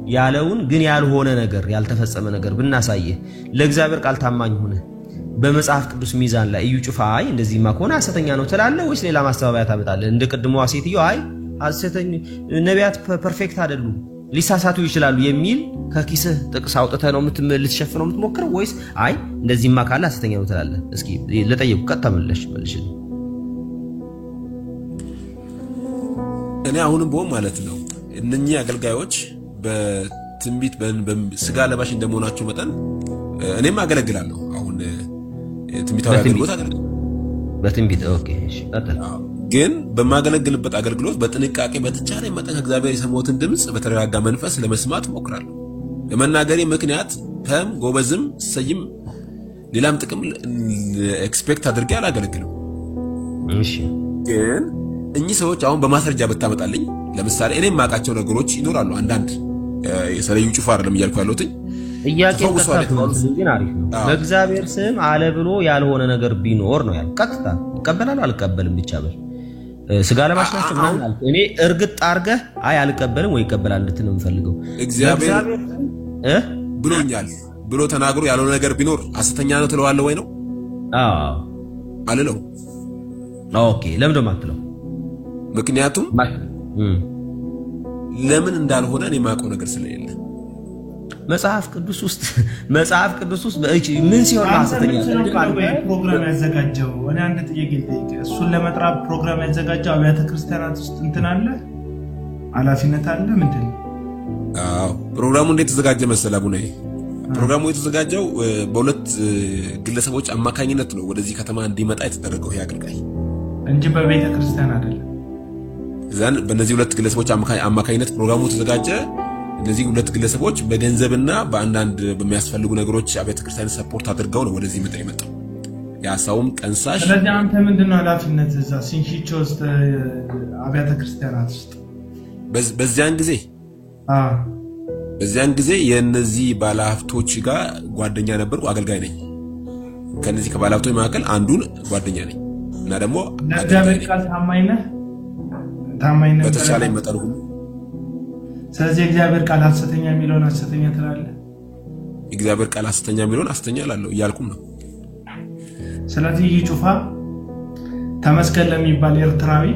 ያለውን ግን ያልሆነ ነገር ያልተፈጸመ ነገር ብናሳይ ለእግዚአብሔር ቃል ታማኝ ሆነ በመጽሐፍ ቅዱስ ሚዛን ላይ እዩ ጩፋ አይ እንደዚህማ ከሆነ ሐሰተኛ ነው ትላለህ ወይስ ሌላ ማስተባበያ ታመጣለህ? እንደ ቅድሞዋ ሴትዮ አይ ሐሰተኛ ነቢያት ፐርፌክት አይደሉም ሊሳሳቱ ይችላሉ የሚል ከኪስህ ጥቅስ አውጥተህ ነው ልትሸፍነው የምትሞክረው ወይስ አይ እንደዚህማ ካለ ሐሰተኛ ነው ትላለህ? እስኪ ለጠየቁ ቀጥ መልሽልኝ። እኔ አሁንም ቦም ማለት ነው እነኚህ አገልጋዮች በትንቢት በስጋ ለባሽ እንደመሆናቸው መጠን እኔም አገለግላለሁ። አሁን ትንቢታዊ አገልግሎት አገለግላለሁ በትንቢት። ኦኬ እሺ ቀጥል። ግን በማገለግልበት አገልግሎት በጥንቃቄ በተቻለ መጠን ከእግዚአብሔር የሰማሁትን ድምጽ በተረጋጋ መንፈስ ለመስማት እሞክራለሁ። ለመናገሬ ምክንያት ፐም ጎበዝም ሰይም ሌላም ጥቅም ኤክስፔክት አድርጌ አላገለግልም። እሺ ግን እኚህ ሰዎች አሁን በማስረጃ ብታመጣልኝ ለምሳሌ እኔ የማውቃቸው ነገሮች ይኖራሉ። አንዳንድ የሰለዩ ጩፋ አይደለም እያልኩ ያለሁት ጥያቄ ግን አሪፍ ነው። በእግዚአብሔር ስም አለ ብሎ ያልሆነ ነገር ቢኖር ነው ያል ቀጥታ ይቀበላል አልቀበልም ብቻ በል ስጋ ለማሽናቸው ምናምን አልኩ። እኔ እርግጥ አርገህ አይ አልቀበልም ወይ ይቀበላል እንድትል ነው የምፈልገው። እግዚአብሔር ብሎኛል ብሎ ተናግሮ ያልሆነ ነገር ቢኖር ሐሰተኛ ነው ትለዋለህ ወይ ነው? አዎ አልለው። ኦኬ ለምን ደማ አትለው? ምክንያቱም ለምን እንዳልሆነ እኔ ማውቀው ነገር ስለሌለ መጽሐፍ ቅዱስ ውስጥ ምን ሲሆን ሐሰተኛ ፕሮግራም ያዘጋጀው እኔ አንድ ጥያቄ ልጠይቅ። እሱን ለመጥራት ፕሮግራም ያዘጋጀው አብያተ ክርስቲያናት ውስጥ እንትን አለ ኃላፊነት አለ ምንድን ነው? አዎ ፕሮግራሙ እንዴት ተዘጋጀ መሰለህ አቡነ? ፕሮግራሙ የተዘጋጀው በሁለት ግለሰቦች አማካኝነት ነው ወደዚህ ከተማ እንዲመጣ የተደረገው ይሄ አገልጋይ እንጂ በቤተ ክርስቲያን አይደለም። ዘን በእነዚህ ሁለት ግለሰቦች አማካኝነት ፕሮግራሙ ተዘጋጀ። እነዚህ ሁለት ግለሰቦች በገንዘብና በአንዳንድ በሚያስፈልጉ ነገሮች አብያተ ክርስቲያን ሰፖርት አድርገው ነው ወደዚህ የመጣው ያሳውም ጠንሳሽ። ስለዚህ አንተ ምንድነው ኃላፊነት እዛ ሲንሺቾ ውስጥ አብያተ ክርስቲያናት ውስጥ በዚያን ጊዜ የነዚህ ባለሀብቶች ጋር ጓደኛ ነበርኩ፣ አገልጋይ ነኝ። ከነዚህ ከባለሀብቶች መካከል አንዱን ጓደኛ ነኝ እና ደግሞ ለእግዚአብሔር ቃል ታማኝ ነህ በተቻለኝ መጠን ሁሉ። ስለዚህ እግዚአብሔር ቃል ሐሰተኛ የሚለውን ሐሰተኛ ትላለህ? እግዚአብሔር ቃል ሐሰተኛ የሚለውን ሐሰተኛ እላለሁ እያልኩም ነው። ስለዚህ ይጩፋ ተመስገን ለሚባል ኤርትራዊ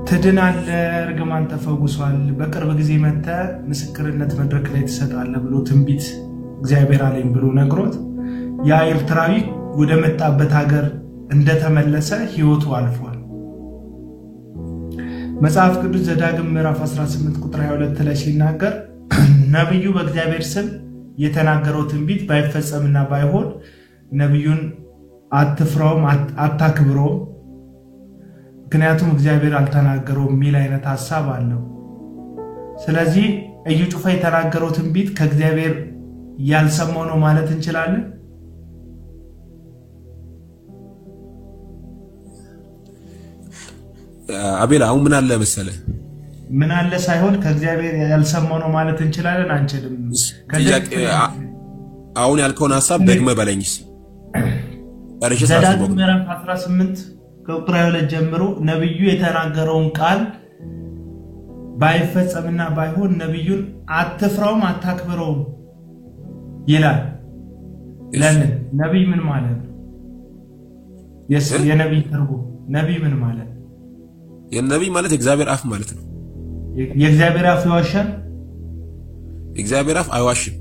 ትድናለህ፣ እርግማን ተፈውሷል፣ በቅርብ ጊዜ መጥተህ ምስክርነት መድረክ ላይ ትሰጣለህ ብሎ ትንቢት እግዚአብሔር አለኝ ብሎ ነግሮት ያ ኤርትራዊ ወደ መጣበት ሀገር እንደተመለሰ ህይወቱ አልፏል። መጽሐፍ ቅዱስ ዘዳግም ምዕራፍ 18 ቁጥር 22 ላይ ሲናገር ነብዩ በእግዚአብሔር ስም የተናገረው ትንቢት ባይፈጸምና ባይሆን ነብዩን አትፍራውም አታክብረውም ምክንያቱም እግዚአብሔር አልተናገረው የሚል አይነት ሐሳብ አለው። ስለዚህ እዩ ጩፋ የተናገረው ትንቢት ከእግዚአብሔር ያልሰማው ነው ማለት እንችላለን? አቤላ አሁን ምን አለ መሰለ ምን አለ ሳይሆን ከእግዚአብሔር ያልሰማው ነው ማለት እንችላለን አንችልም? አሁን ያልከውን ሐሳብ ደግመ በለኝስ ዘዳግም ምዕራፍ 18 ከቁጥር 22 ጀምሮ ነብዩ የተናገረውን ቃል ባይፈጸምና ባይሆን ነብዩን አትፍራውም አታክብረውም ይላል። ለምን ነብይ ምን ማለት ነው? የነብይ ትርጉም ነብይ ምን ማለት ነው? የነብይ ማለት እግዚአብሔር አፍ ማለት ነው። የእግዚአብሔር አፍ ይዋሻል? እግዚአብሔር አፍ አይዋሽም።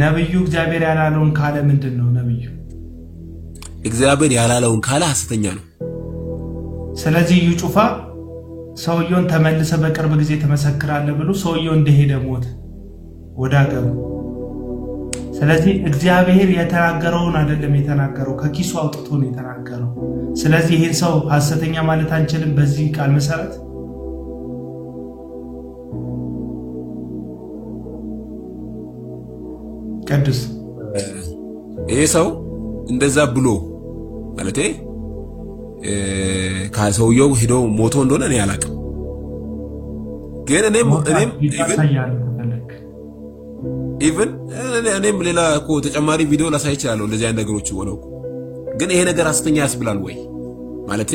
ነብዩ እግዚአብሔር ያላለውን ካለ ምንድነው ነብዩ? እግዚአብሔር ያላለውን ካለ ሐሰተኛ ነው። ስለዚህ እዩ ጩፋ ሰውየውን ተመልሰ በቅርብ ጊዜ ተመሰክራለህ ብሎ ሰውየው እንደሄደ ሞት ወደ ሀገሩ። ስለዚህ እግዚአብሔር የተናገረውን አይደለም የተናገረው ከኪሱ አውጥቶ ነው የተናገረው። ስለዚህ ይሄን ሰው ሐሰተኛ ማለት አንችልም በዚህ ቃል መሰረት። ቅዱስ ይሄ ሰው እንደዛ ብሎ ማለቴ ከሰውየው ሄዶ ሞቶ እንደሆነ እኔ አላውቅም። ግን እኔም ሌላ እኮ ተጨማሪ ቪዲዮ ላሳይ ይችላል እንደዚህ አይነት ነገሮች ሆነው ግን ይሄ ነገር ሐሰተኛ ያስብላል ወይ ማለቴ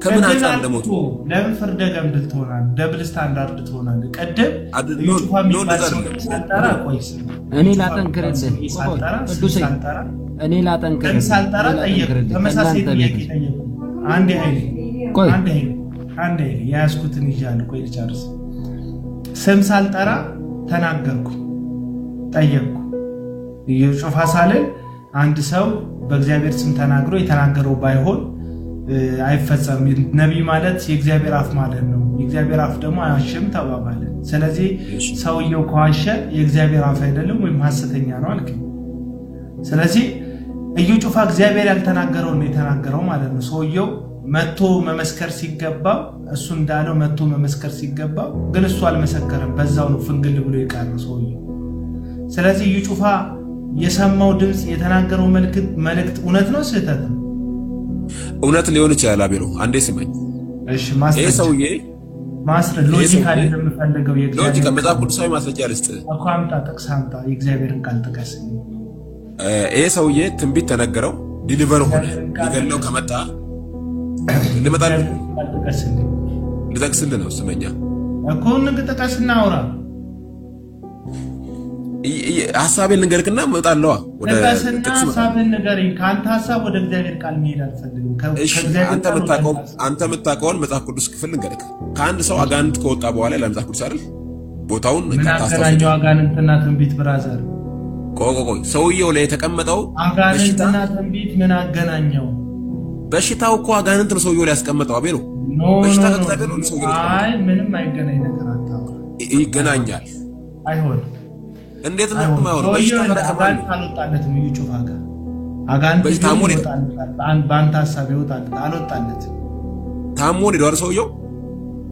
ከምን አንፃር እንደሞቱ ለምን ፍርደ ገምድል ትሆናለህ? ደብል ስታንዳርድ ትሆናለህ? ቀደም እኔ ላጠንክርልህ ቅዱስ እኔ ላጠንክርልህ ሳልጠራ ጠየቅኩ ተመሳሳይ ጥያቄ ጠየቅኩ። አንዴ ያስኩትን ይያልኩ ይልቻርስ ስም ሳልጠራ ተናገርኩ ጠየቅኩ። ይጩፋ ሳልን አንድ ሰው በእግዚአብሔር ስም ተናግሮ የተናገረው ባይሆን አይፈጸም። ነብይ ማለት የእግዚአብሔር አፍ ማለት ነው። የእግዚአብሔር አፍ ደግሞ አይዋሽም ተባባለ። ስለዚህ ሰውየው ከዋሸ የእግዚአብሔር አፍ አይደለም ወይም ሐሰተኛ ነው አልክ። ስለዚህ እዩ ጩፋ እግዚአብሔር ያልተናገረው ነው የተናገረው ማለት ነው። ሰውየው መጥቶ መመስከር ሲገባው እሱ እንዳለው መጥቶ መመስከር ሲገባው ግን እሱ አልመሰከረም። በዛው ነው ፍንግል ብሎ የቀረው ሰውየው። ስለዚህ እዩ ጩፋ የሰማው ድምጽ የተናገረው መልእክት እውነት ነው ስህተት ነው? እውነት ሊሆን ይችላል። አቤሎ አንዴ ስማኝ እሺ። ማስረጃ ማስረጃ ሎጂካሊ እንደምፈልገው ሎጂካ መጽሐፍ ቅዱሳዊ ማስረጃ ልስጥ። አቋምጣ ተቅሳምጣ የእግዚአብሔርን ቃል ተቀስ ይሄ ሰውዬ ትንቢት ተነገረው ዲሊቨር ሆነ ሊገለው ከመጣ ለመጣል ልጠቅስልህ ነው ስመኛ እኮ እንግጠቀስና አውራ ሐሳቤን ልንገርክና መጣለዋ ወደ ሐሳቤን ንገረኝ። ካንተ ሐሳብ ወደ እግዚአብሔር ቃል መሄድ አልፈልግም። አንተ የምታውቀውን መጽሐፍ ቅዱስ ክፍል ልንገርክ። ከአንድ ሰው አጋንንት ከወጣ በኋላ ለመጽሐፍ ቅዱስ አይደል ቦታውን ታስተውለው አጋንንትና ትንቢት ብራዘር ቆቆቆይ ሰውየው ላይ የተቀመጠው አጋንንትና ትንቢት ምን አገናኘው? በሽታው እኮ አጋንንት ነው ሰውየው ላይ ያስቀመጠው። አቤሎ በሽታ ከእግዚአብሔር ነው ሰውየው ላይ አይ ምንም አይገናኝ ነገር አታውራ። ይገናኛል። አይሆን እንዴት ነው የማይሆነው? በሽታ ከአጋንንት አልወጣለትም። እዩ ጩፋ ጋር አጋንንት በአንተ ሐሳብ ይወጣል አልወጣለትም። ታሞ ነው የደረሰው ሰውየው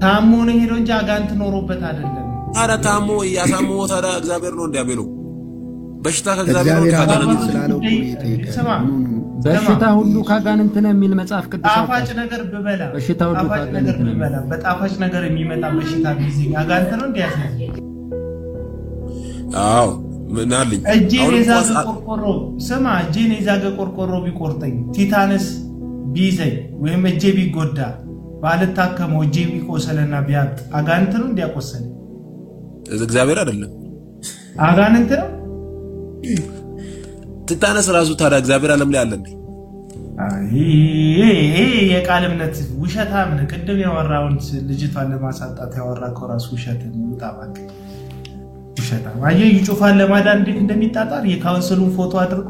ታሞ ነው ሄዶ እንጂ አጋንንት ኖሮበት አይደለም። ታዲያ ታሞ ያሳመው ታዲያ እግዚአብሔር ነው እንዲያቤሎ በሽታ ከእግዚአብሔር ነው ካጋንንት ስላለው በሽታ ሁሉ ካጋንንት ነው የሚል መጽሐፍ ቅዱስ ጣፋጭ ነገር ብበላ በሽታ ሁሉ ካጋንንት ነው ብበላ በጣፋጭ ነገር የሚመጣ በሽታ ቢዚ አጋንንት ነው እንዲያስነሳ አዎ ምን አለኝ እጄን የዛገ ቆርቆሮ ስማ እጄን የዛገ ቆርቆሮ ቢቆርጠኝ ቲታነስ ቢይዘኝ ወይም እጄ ቢጎዳ ባልታከመው እጄ ቢቆሰልና ቢያብጥ አጋንንት ነው እንዲያቆሰል እግዚአብሔር አይደለም አጋንንት ነው። ቲታነስ ራሱ ታዲያ እግዚአብሔር ዓለም ላይ አለ እንዴ? ይሄ የቃል እምነት ውሸታም ነው። ቅድም ያወራውን ልጅቷን ለማሳጣት ያወራከው ራሱ ውሸት ነው። ታባክ ውሸታም አየህ ጩፋን ለማዳን እንዴት እንደሚጣጣር የካውንስሉን ፎቶ አድርጎ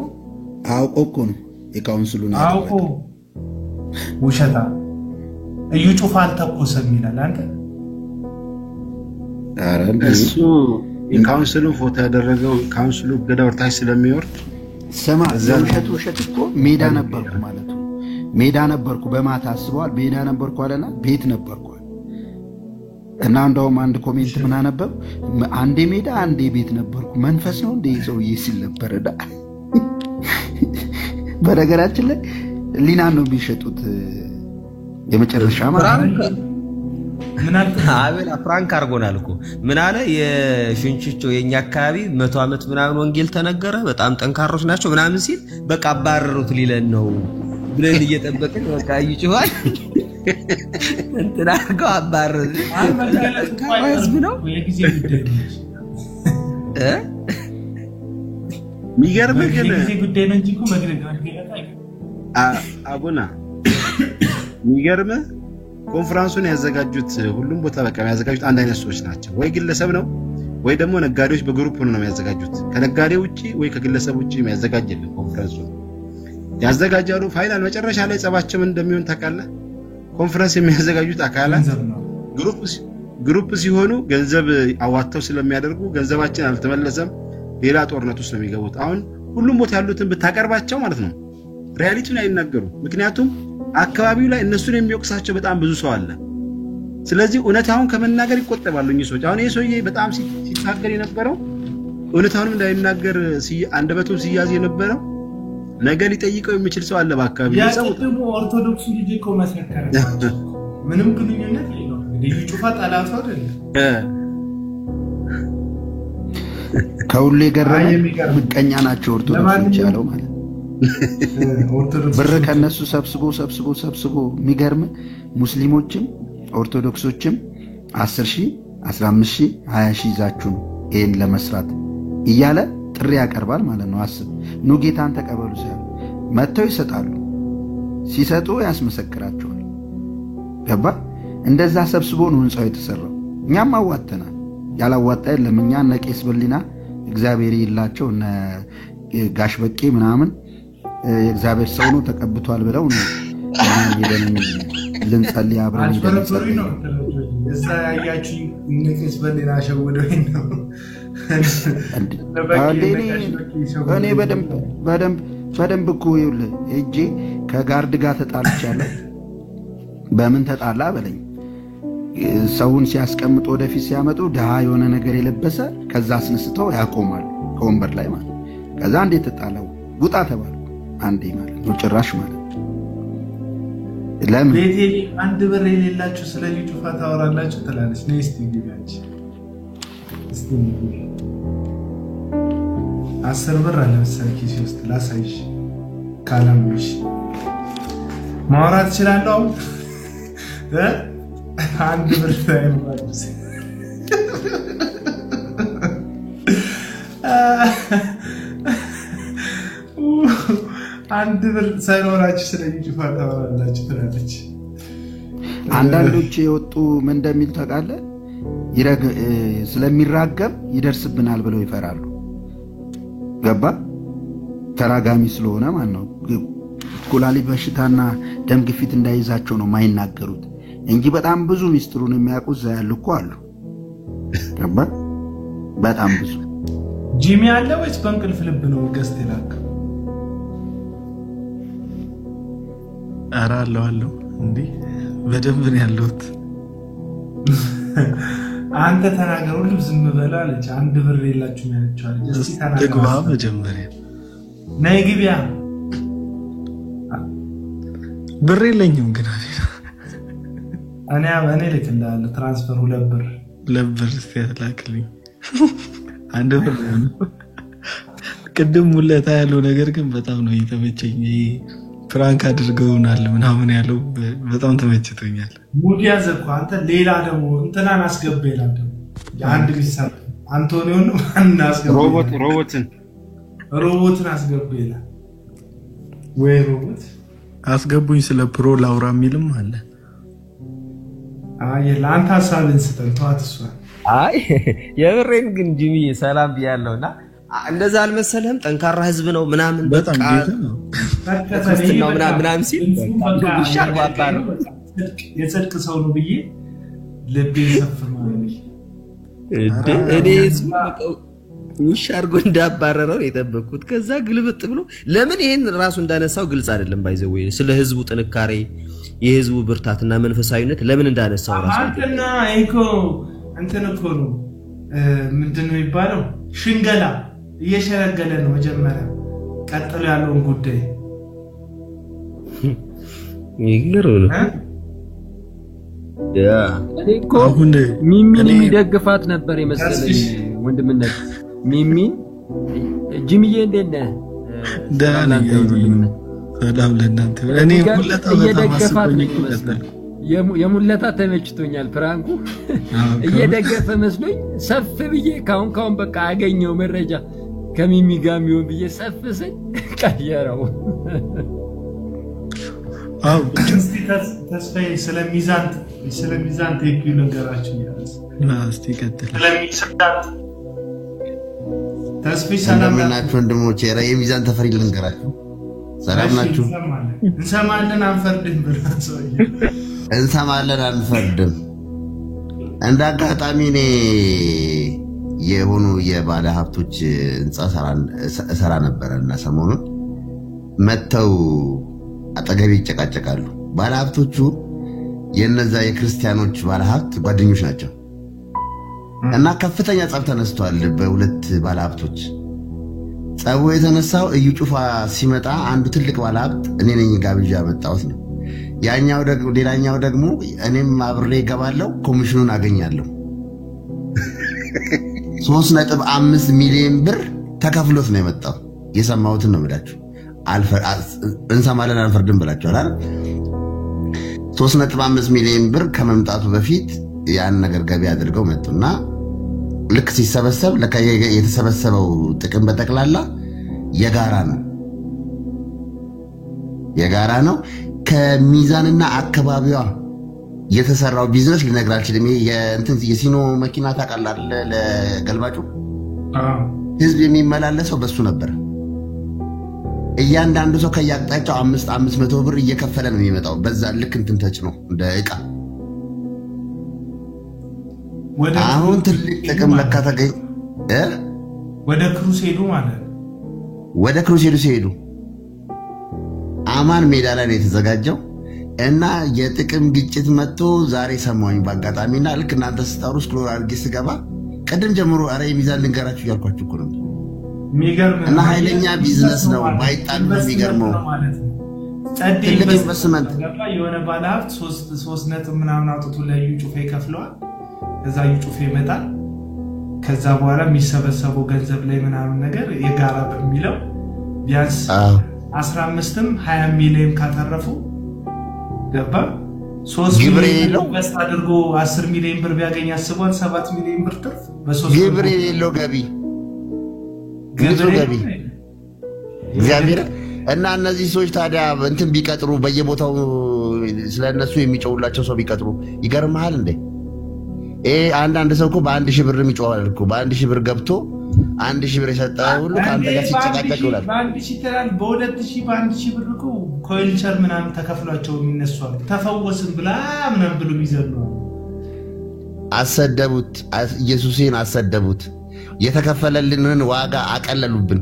አውቆ እኮ ነው የካውንስሉን አውቆ ውሸታ እዩ ጩፋ አልተኮሰም ይላል አንተ እሱ የካውንስሉን ፎቶ ያደረገው ካውንስሉ ገዳ ወርታች ስለሚወርድ ሰማ ውሸት እኮ ሜዳ ነበርኩ ማለት ነው ሜዳ ነበርኩ በማታ አስበዋል ሜዳ ነበርኩ አለና ቤት ነበርኩ እና እንደውም አንድ ኮሜንት ምን አነበብ አንዴ ሜዳ አንዴ ቤት ነበርኩ መንፈስ ነው እንደ ሰውዬ ሲል ነበርዳ በነገራችን ላይ ሊና ነው ቢሸጡት የመጨረሻ ማለት ምን አለ አቤል ፍራንክ አርጎናል እኮ ምን አለ የሽንችቾ የኛ አካባቢ 100 ዓመት ምናምን ወንጌል ተነገረ በጣም ጠንካሮች ናቸው ምናምን ሲል በቃ አባረሩት ሊለን ነው ብለን እየጠበቅን በቃ ይጭዋል እንትና አርገው አባረሩ ህዝብ ነው የጊዜ ጉዳይ ሚገርም ግን የጊዜ ጉዳይ ነው እንጂ እኮ መግለጫ አቡና ሚገርም ኮንፈረንሱን ያዘጋጁት ሁሉም ቦታ በቃ ያዘጋጁት አንድ አይነት ሰዎች ናቸው ወይ ግለሰብ ነው ወይ ደግሞ ነጋዴዎች በግሩፕ ነው ያዘጋጁት ከነጋዴ ውጪ ወይ ከግለሰብ ውጪ የሚያዘጋጅልን ኮንፈረንሱ ያዘጋጃሉ ፋይናል መጨረሻ ላይ ጸባቸው እንደሚሆን ታውቃለህ ኮንፈረንስ የሚያዘጋጁት አካላት ግሩፕ ሲሆኑ ገንዘብ አዋጣው ስለሚያደርጉ ገንዘባችን አልተመለሰም ሌላ ጦርነት ውስጥ ነው የሚገቡት አሁን ሁሉም ቦታ ያሉትን ብታቀርባቸው ማለት ነው ሪያሊቲውን አይናገሩ ምክንያቱም አካባቢው ላይ እነሱን የሚወቅሳቸው በጣም ብዙ ሰው አለ ስለዚህ እውነታውን ከመናገር ይቆጠባሉ እኚህ ሰዎች አሁን ይሄ ሰውዬ በጣም ሲታገል የነበረው እውነታውንም እንዳይናገር አንደበቱን ሲያዝ የነበረው ነገ ሊጠይቀው የሚችል ሰው አለ በአካባቢው ያው ደግሞ ኦርቶዶክስ ልጅ እኮ መሰከረ ምንም ግንኙነት የለውም ልዩ ጩፋ ጠላቱ አይደለም ከሁሉ የገረመኝ ምቀኛ ናቸው ኦርቶዶክሶች ያለው ማለት ብር ከነሱ ሰብስቦ የሚገርም ሙስሊሞችም ኦርቶዶክሶችም 10,000 15,000 20,000 ይዛችሁ ነው ይሄን ለመስራት እያለ ጥሪ ያቀርባል ማለት ነው አስብ ኑ ጌታን ተቀበሉ ሲሉ መተው ይሰጣሉ ሲሰጡ ያስመሰክራቸዋል ገባ እንደዛ ሰብስቦ ነው ህንጻው የተሰራው እኛም አዋተናል ያላዋጣ የለም እኛ ነቄስ በሊና እግዚአብሔር ይላቸው እና ጋሽ በቄ ምናምን የእግዚአብሔር ሰው ነው ተቀብቷል ብለው ነው ልንጸልይ አብረን አልፈረፈሪ ነው እዛ ያያችሁ ነቄስ በሊና ሸወደኝ ነው እኔ በደንብ እኮ ይኸውልህ እጄ ከጋርድ ጋር ተጣልቻለሁ በምን ተጣላ በለኝ ሰውን ሲያስቀምጥ ወደፊት ሲያመጡ ደሃ የሆነ ነገር የለበሰ ከዛ አስነስተው ያቆማሉ ከወንበር ላይ ማለት ከዛ እንዴት ተጣላው ውጣ ተባልኩ አንዴ ማለት ነው ጭራሽ ማለት ለምን ቤቴ አንድ ብር የሌላችሁ ስለ ጩፋ ታወራላችሁ ትላለች ነይ እስቲ ግቢያች እስቲ 10 ብር አለ መሰለኝ ኪስ ውስጥ ላሳይሽ ካላምሽ ማውራት እችላለሁ አንድ ብር ታይማለች አንድ ብር ሳይኖራችሁ ስለ ጩፋ ታወራላችሁ ትላለች አንዳንዶች የወጡ ምን እንደሚል ታውቃለህ ስለሚራገም ይደርስብናል ብለው ይፈራሉ ገባ ተራጋሚ ስለሆነ ማለት ነው ኩላሊት በሽታና ደም ግፊት እንዳይዛቸው ነው ማይናገሩት እንጂ በጣም ብዙ ሚስጥሩን የሚያውቁ ያልኩ አሉ ገባ በጣም ብዙ ጂሚ አለ ወይስ በእንቅልፍ ልብ ነው ገስት ይላክ አራለሁ እንዴ በደንብ ነው ያለሁት አንተ ተናገሩ ዝም በላ አለች አንድ ብር የላችሁ ያለችው አለች እስቲ ተናገሩ ደግባ መጀመሪያ ነይ ግቢያ ብር የለኝም ግን እኔ ልክልሃለሁ ትራንስፈር 2 ብር ለብር እስቲ ያላክልኝ አንድ ብር ቅድም ሙለታ ያለው ነገር ግን በጣም ነው የተመቸኝ ፍራንክ አድርገውናል ምናምን ያለው በጣም ተመችቶኛል ሙድ ያዘኩ አንተ ሌላ ደግሞ እንትናን አስገበይላል አንድ ቢሳብ አንቶኒዮን እናስገበይ ሮቦትን አስገበይላል ወይ ሮቦት አስገቡኝ ስለ ፕሮ ላውራ ሚልም አለ አይ ላንተ ሐሳብን ስተን ተዋት እሷ አይ የብሬን ግን ጂሚ ሰላም ቢያለውና እንደዛ አልመሰለህም? ጠንካራ ህዝብ ነው ምናምን በጣም ጌታ ነው ክርስትናው ምናምን ሲል ሻርባባ ነው የጽድቅ ሰው ነው ብዬ ልቤ ሰፍማለሁ። እኔ ውሻ አድርጎ እንዳባረረው የጠበቅኩት ከዛ ግልብጥ ብሎ ለምን ይሄን ራሱ እንዳነሳው ግልጽ አይደለም። ባይዘው ስለ ህዝቡ ጥንካሬ የህዝቡ ብርታትና መንፈሳዊነት ለምን እንዳነሳው ራሱ አንተና አይኮ እንትን እኮ ነው ምንድነው የሚባለው ሽንገላ እየሸረገለ ነው መጀመሪያ ቀጥሎ ያለውን ጉዳይ ይገርም ነው። ያ እኮ ሚሚን የሚደግፋት ነበር የመሰለኝ ወንድምነት ሚሚን ጅምዬ እንዴት ነህ? ደህና ነኝ። ሰላም ለእናንተ። እኔ ሙለታ በጣም አስቆኝ ይመስላል። የሙለታ ተመችቶኛል። ፍራንኩ እየደገፈ መስሎኝ ሰፍ ብዬ ካሁን በቃ አገኘው መረጃ ከሚሚ ጋር የሚሆን ብዬ ሰፍ ስል ቀየረው። አው ተስፋዬ ስለሚዛን ተይኩ ነገራችሁ ያስ እስቲ ቀጥል። ስለሚዛን ተስፋዬ ሰላም ናችሁ ወንድሞቼ? የሚዛን ተፈሪ ልንገራችሁ። ሰላም ናችሁ? እንሰማለን አንፈርድም ብላችሁ እንሰማለን አንፈርድም። እንደ አጋጣሚ እኔ የሆኑ የባለ ሀብቶች ህንጻ ሰራ ነበርና ሰሞኑን መተው አጠገቤ ይጨቃጨቃሉ። ባለ ሀብቶቹ የነዛ የክርስቲያኖች ባለ ሀብት ጓደኞች ናቸው እና ከፍተኛ ጸብ ተነስቷል በሁለት ባለ ሀብቶች። ጸቡ የተነሳው እዩ ጩፋ ሲመጣ አንዱ ትልቅ ባለ ሀብት እኔ ነኝ ጋብዣ ያመጣሁት ነው። ሌላኛው ደግሞ እኔም አብሬ እገባለሁ ኮሚሽኑን አገኛለሁ። 3.5 ሚሊዮን ብር ተከፍሎት ነው የመጣው። የሰማሁትን ነው የምላችሁ። እንሰማለን አንፈርድም ብላችኋል አይደል? 3.5 ሚሊዮን ብር ከመምጣቱ በፊት ያን ነገር ገቢ አድርገው መጡና ልክ ሲሰበሰብ የተሰበሰበው ጥቅም በጠቅላላ የጋራ ነው። ከሚዛንና አካባቢዋ የተሰራው ቢዝነስ ልነግር አልችልም። የሲኖ መኪና ታውቃለህ ለገልባጩ ህዝብ የሚመላለሰው በሱ ነበር። እያንዳንዱ ሰው ከያቅጣጫው 500 ብር እየከፈለ ነው የሚመጣው። በዛ ልክ እንትን ተጭኖ እንደ ዕቃ አሁን ትልቅ ጥቅም ለካ ተገኝ። ወደ ክሩሴዱ ማለት ወደ ክሩሴዱ ሲሄዱ አማን ሜዳ ላይ ነው የተዘጋጀው እና የጥቅም ግጭት መጥቶ ዛሬ ሰማሁኝ በአጋጣሚና ልክ እናንተ ስታሩ ስክሮል አድርጌ ስገባ ቀደም ጀምሮ አረ የሚዛን ልንገራችሁ እያልኳችሁ እኮ ነው። እና ኃይለኛ ቢዝነስ ነው ባይጣል ነው የሚገርመው። ትልቅ ኢንቨስትመንት የሆነ ባለሀብት 3 ነጥብ ምናምን አውጥቶ ለዩ ጩፌ ከፍለዋል። ከዛ ዩ ጩፌ ይመጣል። ከዛ በኋላ የሚሰበሰበው ገንዘብ ላይ ምናምን ነገር የጋራ በሚለው ቢያንስ 15ም 20 ሚሊዮን ካተረፉ ገባ 3 ሚሊዮን በስታ አድርጎ 10 ሚሊዮን ብር ቢያገኝ አስቧል 7 ሚሊዮን ብር ትርፍ በ3 ግብር የሌለው ገቢ እግዚአብሔር እና እነዚህ ሰዎች ታዲያ እንትን ቢቀጥሩ በየቦታው ስለነሱ የሚጮውላቸው ሰው ቢቀጥሩ ይገርምሃል እንዴ? አንድ ሰው እኮ በ1000 ብር የሚጮዋል እኮ በ1000 ብር ገብቶ 1000 ብር የሰጠው ሁሉ ካንተ ጋር ሲጨቃጨቅ ይውላል። በ1000 ተራል በ2000 በ1000 ብር እኮ ኮይልቸር ምናምን ተከፍሏቸው የሚነሱዋል። ተፈወስን ብላ ምናምን ብሎ ይዘሉ አሰደቡት። ኢየሱስን አሰደቡት። የተከፈለልንን ዋጋ አቀለሉብን።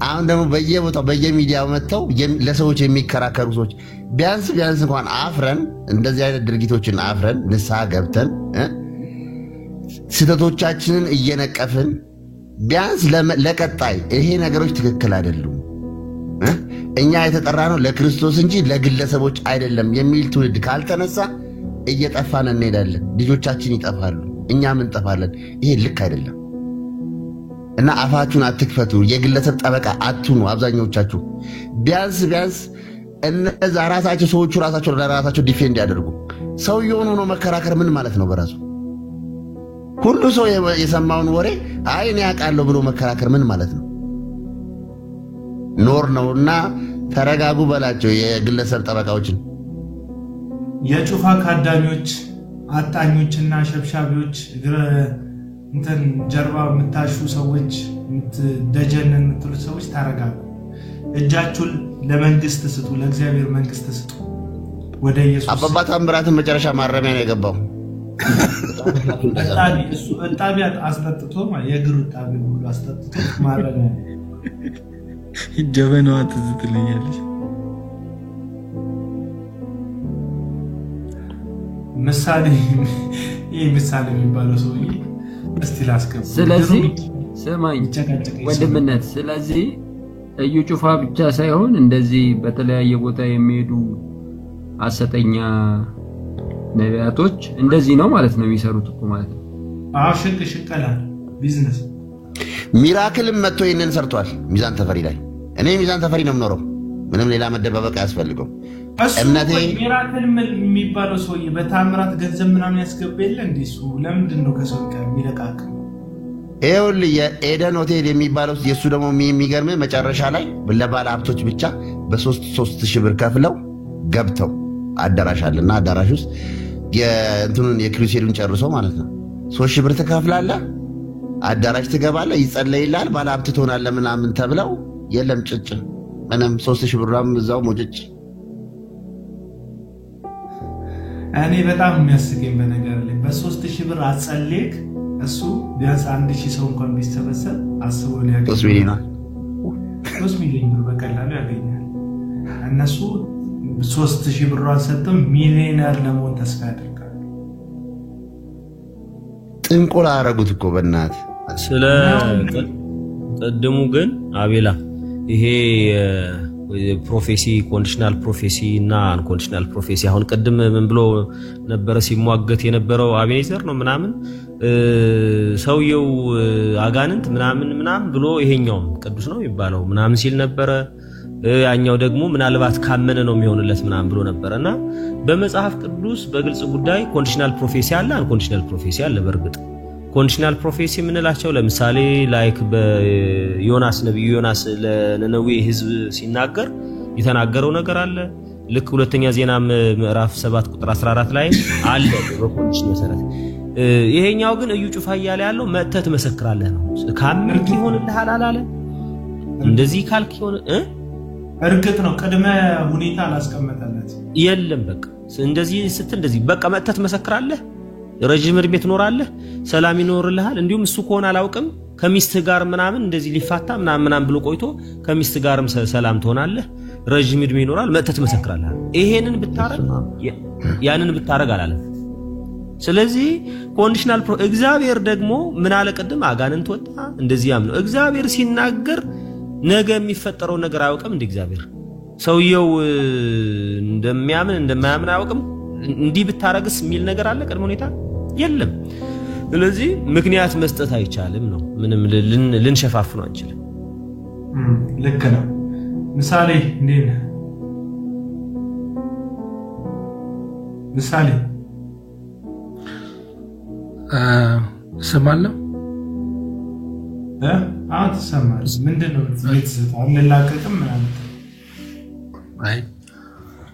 አሁን ደግሞ በየቦታው በየሚዲያው መተው ለሰዎች የሚከራከሩ ሰዎች ቢያንስ እንኳን አፍረን እንደዚህ አይነት ድርጊቶችን አፍረን ንስሐ ገብተን ስህተቶቻችንን እየነቀፍን ቢያንስ ለቀጣይ ይሄ ነገሮች ትክክል አይደሉም እኛ የተጠራነው ለክርስቶስ እንጂ ለግለሰቦች አይደለም የሚል ትውልድ ካልተነሳ እየጠፋን እንሄዳለን። ልጆቻችን ይጠፋሉ፣ እኛም እንጠፋለን። ይሄ ልክ አይደለም እና አፋችሁን አትክፈቱ። የግለሰብ ጠበቃ አትሁኑ። አብዛኞቻችሁ ቢያንስ እነዛ ራሳቸው ሰዎቹ ራሳቸው ለራሳቸው ዲፌንድ ያደርጉ። ሰው የሆነ ነው መከራከር ምን ማለት ነው? በራሱ ሁሉ ሰው የሰማውን ወሬ አይ እኔ አውቃለሁ ብሎ መከራከር ምን ማለት ነው? ኖር ነውና ተረጋጉ በላቸው የግለሰብ ጠበቃዎችን። የጩፋ ካዳኞች አጣኞችና ሸብሻቢዎች እንትን ጀርባ የምታሹ ሰዎች ደጀንን የምትሉ ሰዎች ታረጋጉ። እጃችሁን ለመንግስት ስጡ፣ ለእግዚአብሔር መንግስት ስጡ። ወደ ኢየሱስ አባባ ታምራትን መጨረሻ ማረሚያ ነው የገባው። እሱ እጣቢያት አስጠጥቶ የእግሩ እጣቢ ሁሉ አስጠጥቶ ማረሚያ ጀበናዋ ትዝ ትለኛለች። ምሳሌ ይሄ ምሳሌ የሚባለው ሰውዬ እስቲ ላስገባ። ስለዚህ ሰማኝ ወንድምነት፣ ስለዚህ እዩ ጩፋ ብቻ ሳይሆን እንደዚህ በተለያየ ቦታ የሚሄዱ ሐሰተኛ ነቢያቶች እንደዚህ ነው ማለት ነው የሚሰሩት እኮ ማለት ነው። አዎ ሽቀላ ቢዝነስ ሚራክልም መጥቶ ይሄንን ሰርቷል ሚዛን ተፈሪ ላይ። እኔ ሚዛን ተፈሪ ነው የምኖረው፣ ምንም ሌላ መደባበቅ አያስፈልገው። እምነቴ ሚራክል የሚባለው ሰውዬ በታምራት ገንዘብ ምናምን ያስገባ የለ እንዴ? እሱ ለምንድን ነው ከሰው ጋር የሚለቃቅ? ይኸውልህ የኤደን ሆቴል የሚባለው የእሱ ደግሞ የሚገርም መጨረሻ ላይ ለባለ ሀብቶች ብቻ በ3 ሺህ ብር ከፍለው ገብተው አዳራሽ አለና አዳራሽ ውስጥ የእንትኑን የክሩሴዱን ጨርሶ ማለት ነው 3 ሺህ ብር ትከፍላለህ፣ አዳራሽ ትገባለህ፣ ይጸለይልሃል፣ ባለ ሀብት ትሆናለህ ምናምን ተብለው የለም ጭጭ ምንም 3 ሺህ ብርም እዛው ሞጭጭ። እኔ በጣም የሚያስገኝ በነገር ላይ በ3 ሺህ ብር አጸልይክ እሱ ቢያንስ 1000 ሰው እንኳን ቢሰበሰብ አስበው ሊያገኝ 3 ሚሊዮን ብር በቀላሉ ያገኛል። እነሱ 3000 ብር አሰጥተው ሚሊዮነር ለመሆን ተስፋ ያደርጋሉ። ጥንቆላ አረጉት እኮ በእናት ስለ ቀድሙ ግን አቤላ ይሄ ፕሮፌሲ ኮንዲሽናል ፕሮፌሲ እና አንኮንዲሽናል ፕሮፌሲ አሁን ቀድም ምን ብሎ ነበር ሲሟገት የነበረው አቤኔዘር ነው ምናምን ሰውየው አጋንንት ምናምን ብሎ ይሄኛው ቅዱስ ነው ይባለው ምናምን ሲል ነበር። ያኛው ደግሞ ምናልባት ካመነ ነው የሚሆንለት ምናምን ብሎ ነበርና በመጽሐፍ ቅዱስ በግልጽ ጉዳይ ኮንዲሽናል ፕሮፌሲ አለ፣ አንኮንዲሽናል ፕሮፌሲ አለ። በርግጥ ኮንዲሽናል ፕሮፌሲ ምንላቸው ለምሳሌ ላይክ በዮናስ ነብዩ ዮናስ ለነነዌ ህዝብ ሲናገር የተናገረው ነገር አለ። ልክ ሁለተኛ ዜና ምዕራፍ 7 ቁጥር 14 ላይ አለ በኮንዲሽን መሰረት። ይሄኛው ግን እዩ ጩፋ እያለ ያለው መተት መሰክራለህ ነው። ካመንክ ይሆንልሃል አላለ። እንደዚህ ካልክ ይሆን እርግጥ ነው ቅድመ ሁኔታ አላስቀመጠለት የለም። በቃ እንደዚህ ስትል እንደዚህ በቃ መተት መሰክራለህ፣ ረጅም እድሜ ትኖራለህ፣ ሰላም ይኖርልሃል። እንዲሁም እሱ ከሆነ አላውቅም ከሚስት ጋር ምናምን እንደዚህ ሊፋታ ምናምን ብሎ ቆይቶ ከሚስት ጋርም ሰላም ትሆናለህ፣ ረጅም እድሜ ይኖራል፣ መተት መሰክራለህ። ይሄንን ብታረግ ያንን ብታረግ አላለም። ስለዚህ ኮንዲሽናል እግዚአብሔር ደግሞ ምን አለ ቅድም አጋንንት ወጣ እንደዚህ ያምነው እግዚአብሔር ሲናገር ነገ የሚፈጠረው ነገር አያውቅም። እንደ እግዚአብሔር ሰውየው እንደሚያምን እንደማያምን አያውቅም። እንዲህ ብታረግስ የሚል ነገር አለ ቅድመ ሁኔታ የለም። ስለዚህ ምክንያት መስጠት አይቻልም ነው። ምንም ልንሸፋፍነው አንችልም። ልክ ነው። ምሳሌ እንዴት ነህ? ምሳሌ ሰማለሁ አንተ ሰማለህ? ምንድነው አንላቀቅም ምናምን? አይ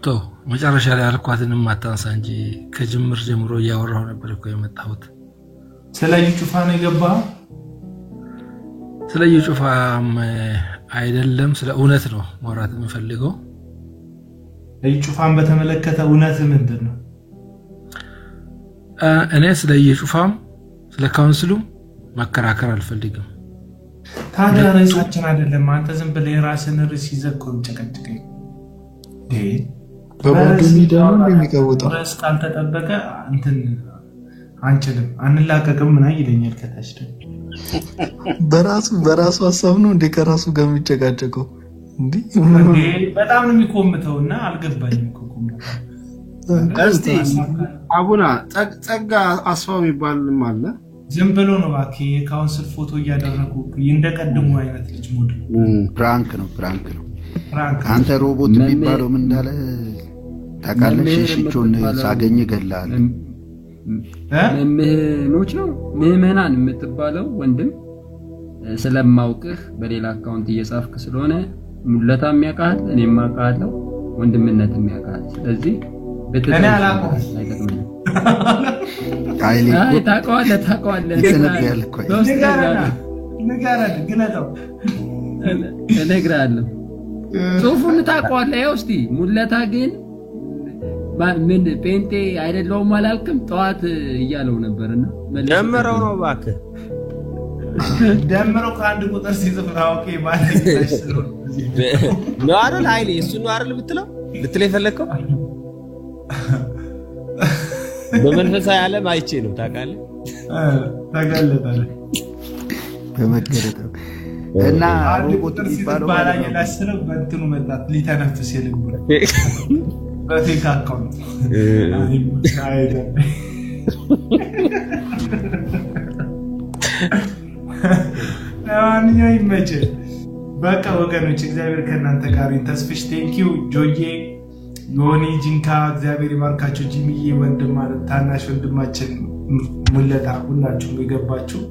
ቶ መጨረሻ ላይ አልኳትንም አታንሳ እንጂ ከጅምር ጀምሮ እያወራሁ ነበር እኮ የመጣሁት። ስለ እዩ ጩፋ ነው የገባኸው? ስለ እዩ ጩፋ አይደለም፣ ስለ እውነት ነው ማውራት የምፈልገው። እዩ ጩፋን በተመለከተ እውነት ምንድነው? እኔ ስለ እዩ ጩፋም ስለ ካውንስሉም መከራከር አልፈልግም። ታዲያ ራሳችን አይደለም አንተ ዝም ብለህ የራስን ርዕስ ይዘከው ጨቀጨቀኝ በቦርዱ ሚዲያው እንደሚቀውጠው ራስ ካልተጠበቀ እንትን አንችልም አንላቀቅም ምን ይለኛል ከታች በራሱ ሐሳብ ነው እንደ ከራሱ ጋር የሚጨቃጨቀው እንዴ? በጣም ነው የሚቆምተውና አልገባኝም እኮ እስቲ አቡና ጸጋ አስፋው የሚባልም አለ። ዝም ብሎ ነው ባኪ የካውንስል ፎቶ እያደረጉ እንደቀድሙ አይነት ልጅ ሞድ ፕራንክ ነው። አንተ ሮቦት የሚባለው ምን እንዳለ ታውቃለህ? ሽሽቾን ሳገኝ ገላል መምህኖች ነው ምዕመናን የምትባለው ወንድም ስለማውቅህ በሌላ አካውንት እየጻፍክ ስለሆነ ሙለታም ያውቃል፣ እኔም አውቃለሁ፣ ወንድምነትም ያውቃል። ስለዚህ እኔ አላውቅም አይሊ ታውቀዋለህ ንገረን ግለጠው እነግርሃለሁ ጽሁፉን ታውቀዋለህ ያው እስቲ ሙለታ ግን ምን ጴንጤ አይደለውም አላልክም ጠዋት እያለው ነበርና ደምረው ነው እባክህ ደምረው ከአንድ ቁጥር ሲጽፍ ነው ኦኬ ማለት ነው አይደል ኃይሌ እሱ ነው አይደል ልትል የፈለከው በመንፈሳዊ ዓለም አይቼ ነው ታውቃለህ ተገለጠለ በመገለጥ እና ሮቦት ይባላል ባላየ ላስረው በእንትኑ መጣት ሊተነፍስ የልቡ በቴክ አካውንት ለማንኛውም ይመችህ በቃ ወገኖች እግዚአብሔር ከእናንተ ጋር ይሁን ተስፍሽ ቴንኪው ጆዬ ዮኒ ጂንካ እግዚአብሔር ይባርካችሁ ጂሚዬ ወንድም ማለት ታናሽ ወንድማችን ሙለታ ሁላችሁም የገባችሁ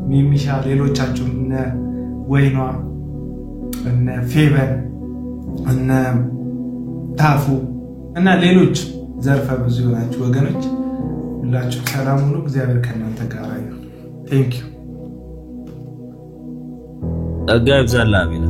ሚሚሻ ሌሎቻችሁም እነ ወይኗ እነ ፌቨን እነ ታፉ እና ሌሎች ዘርፈ ብዙ ናችሁ ወገኖች ሁላችሁ ሰላም ሁኑ እግዚአብሔር ከእናንተ ጋር ይሁን ቴንኪው አጋብ ዘላቢና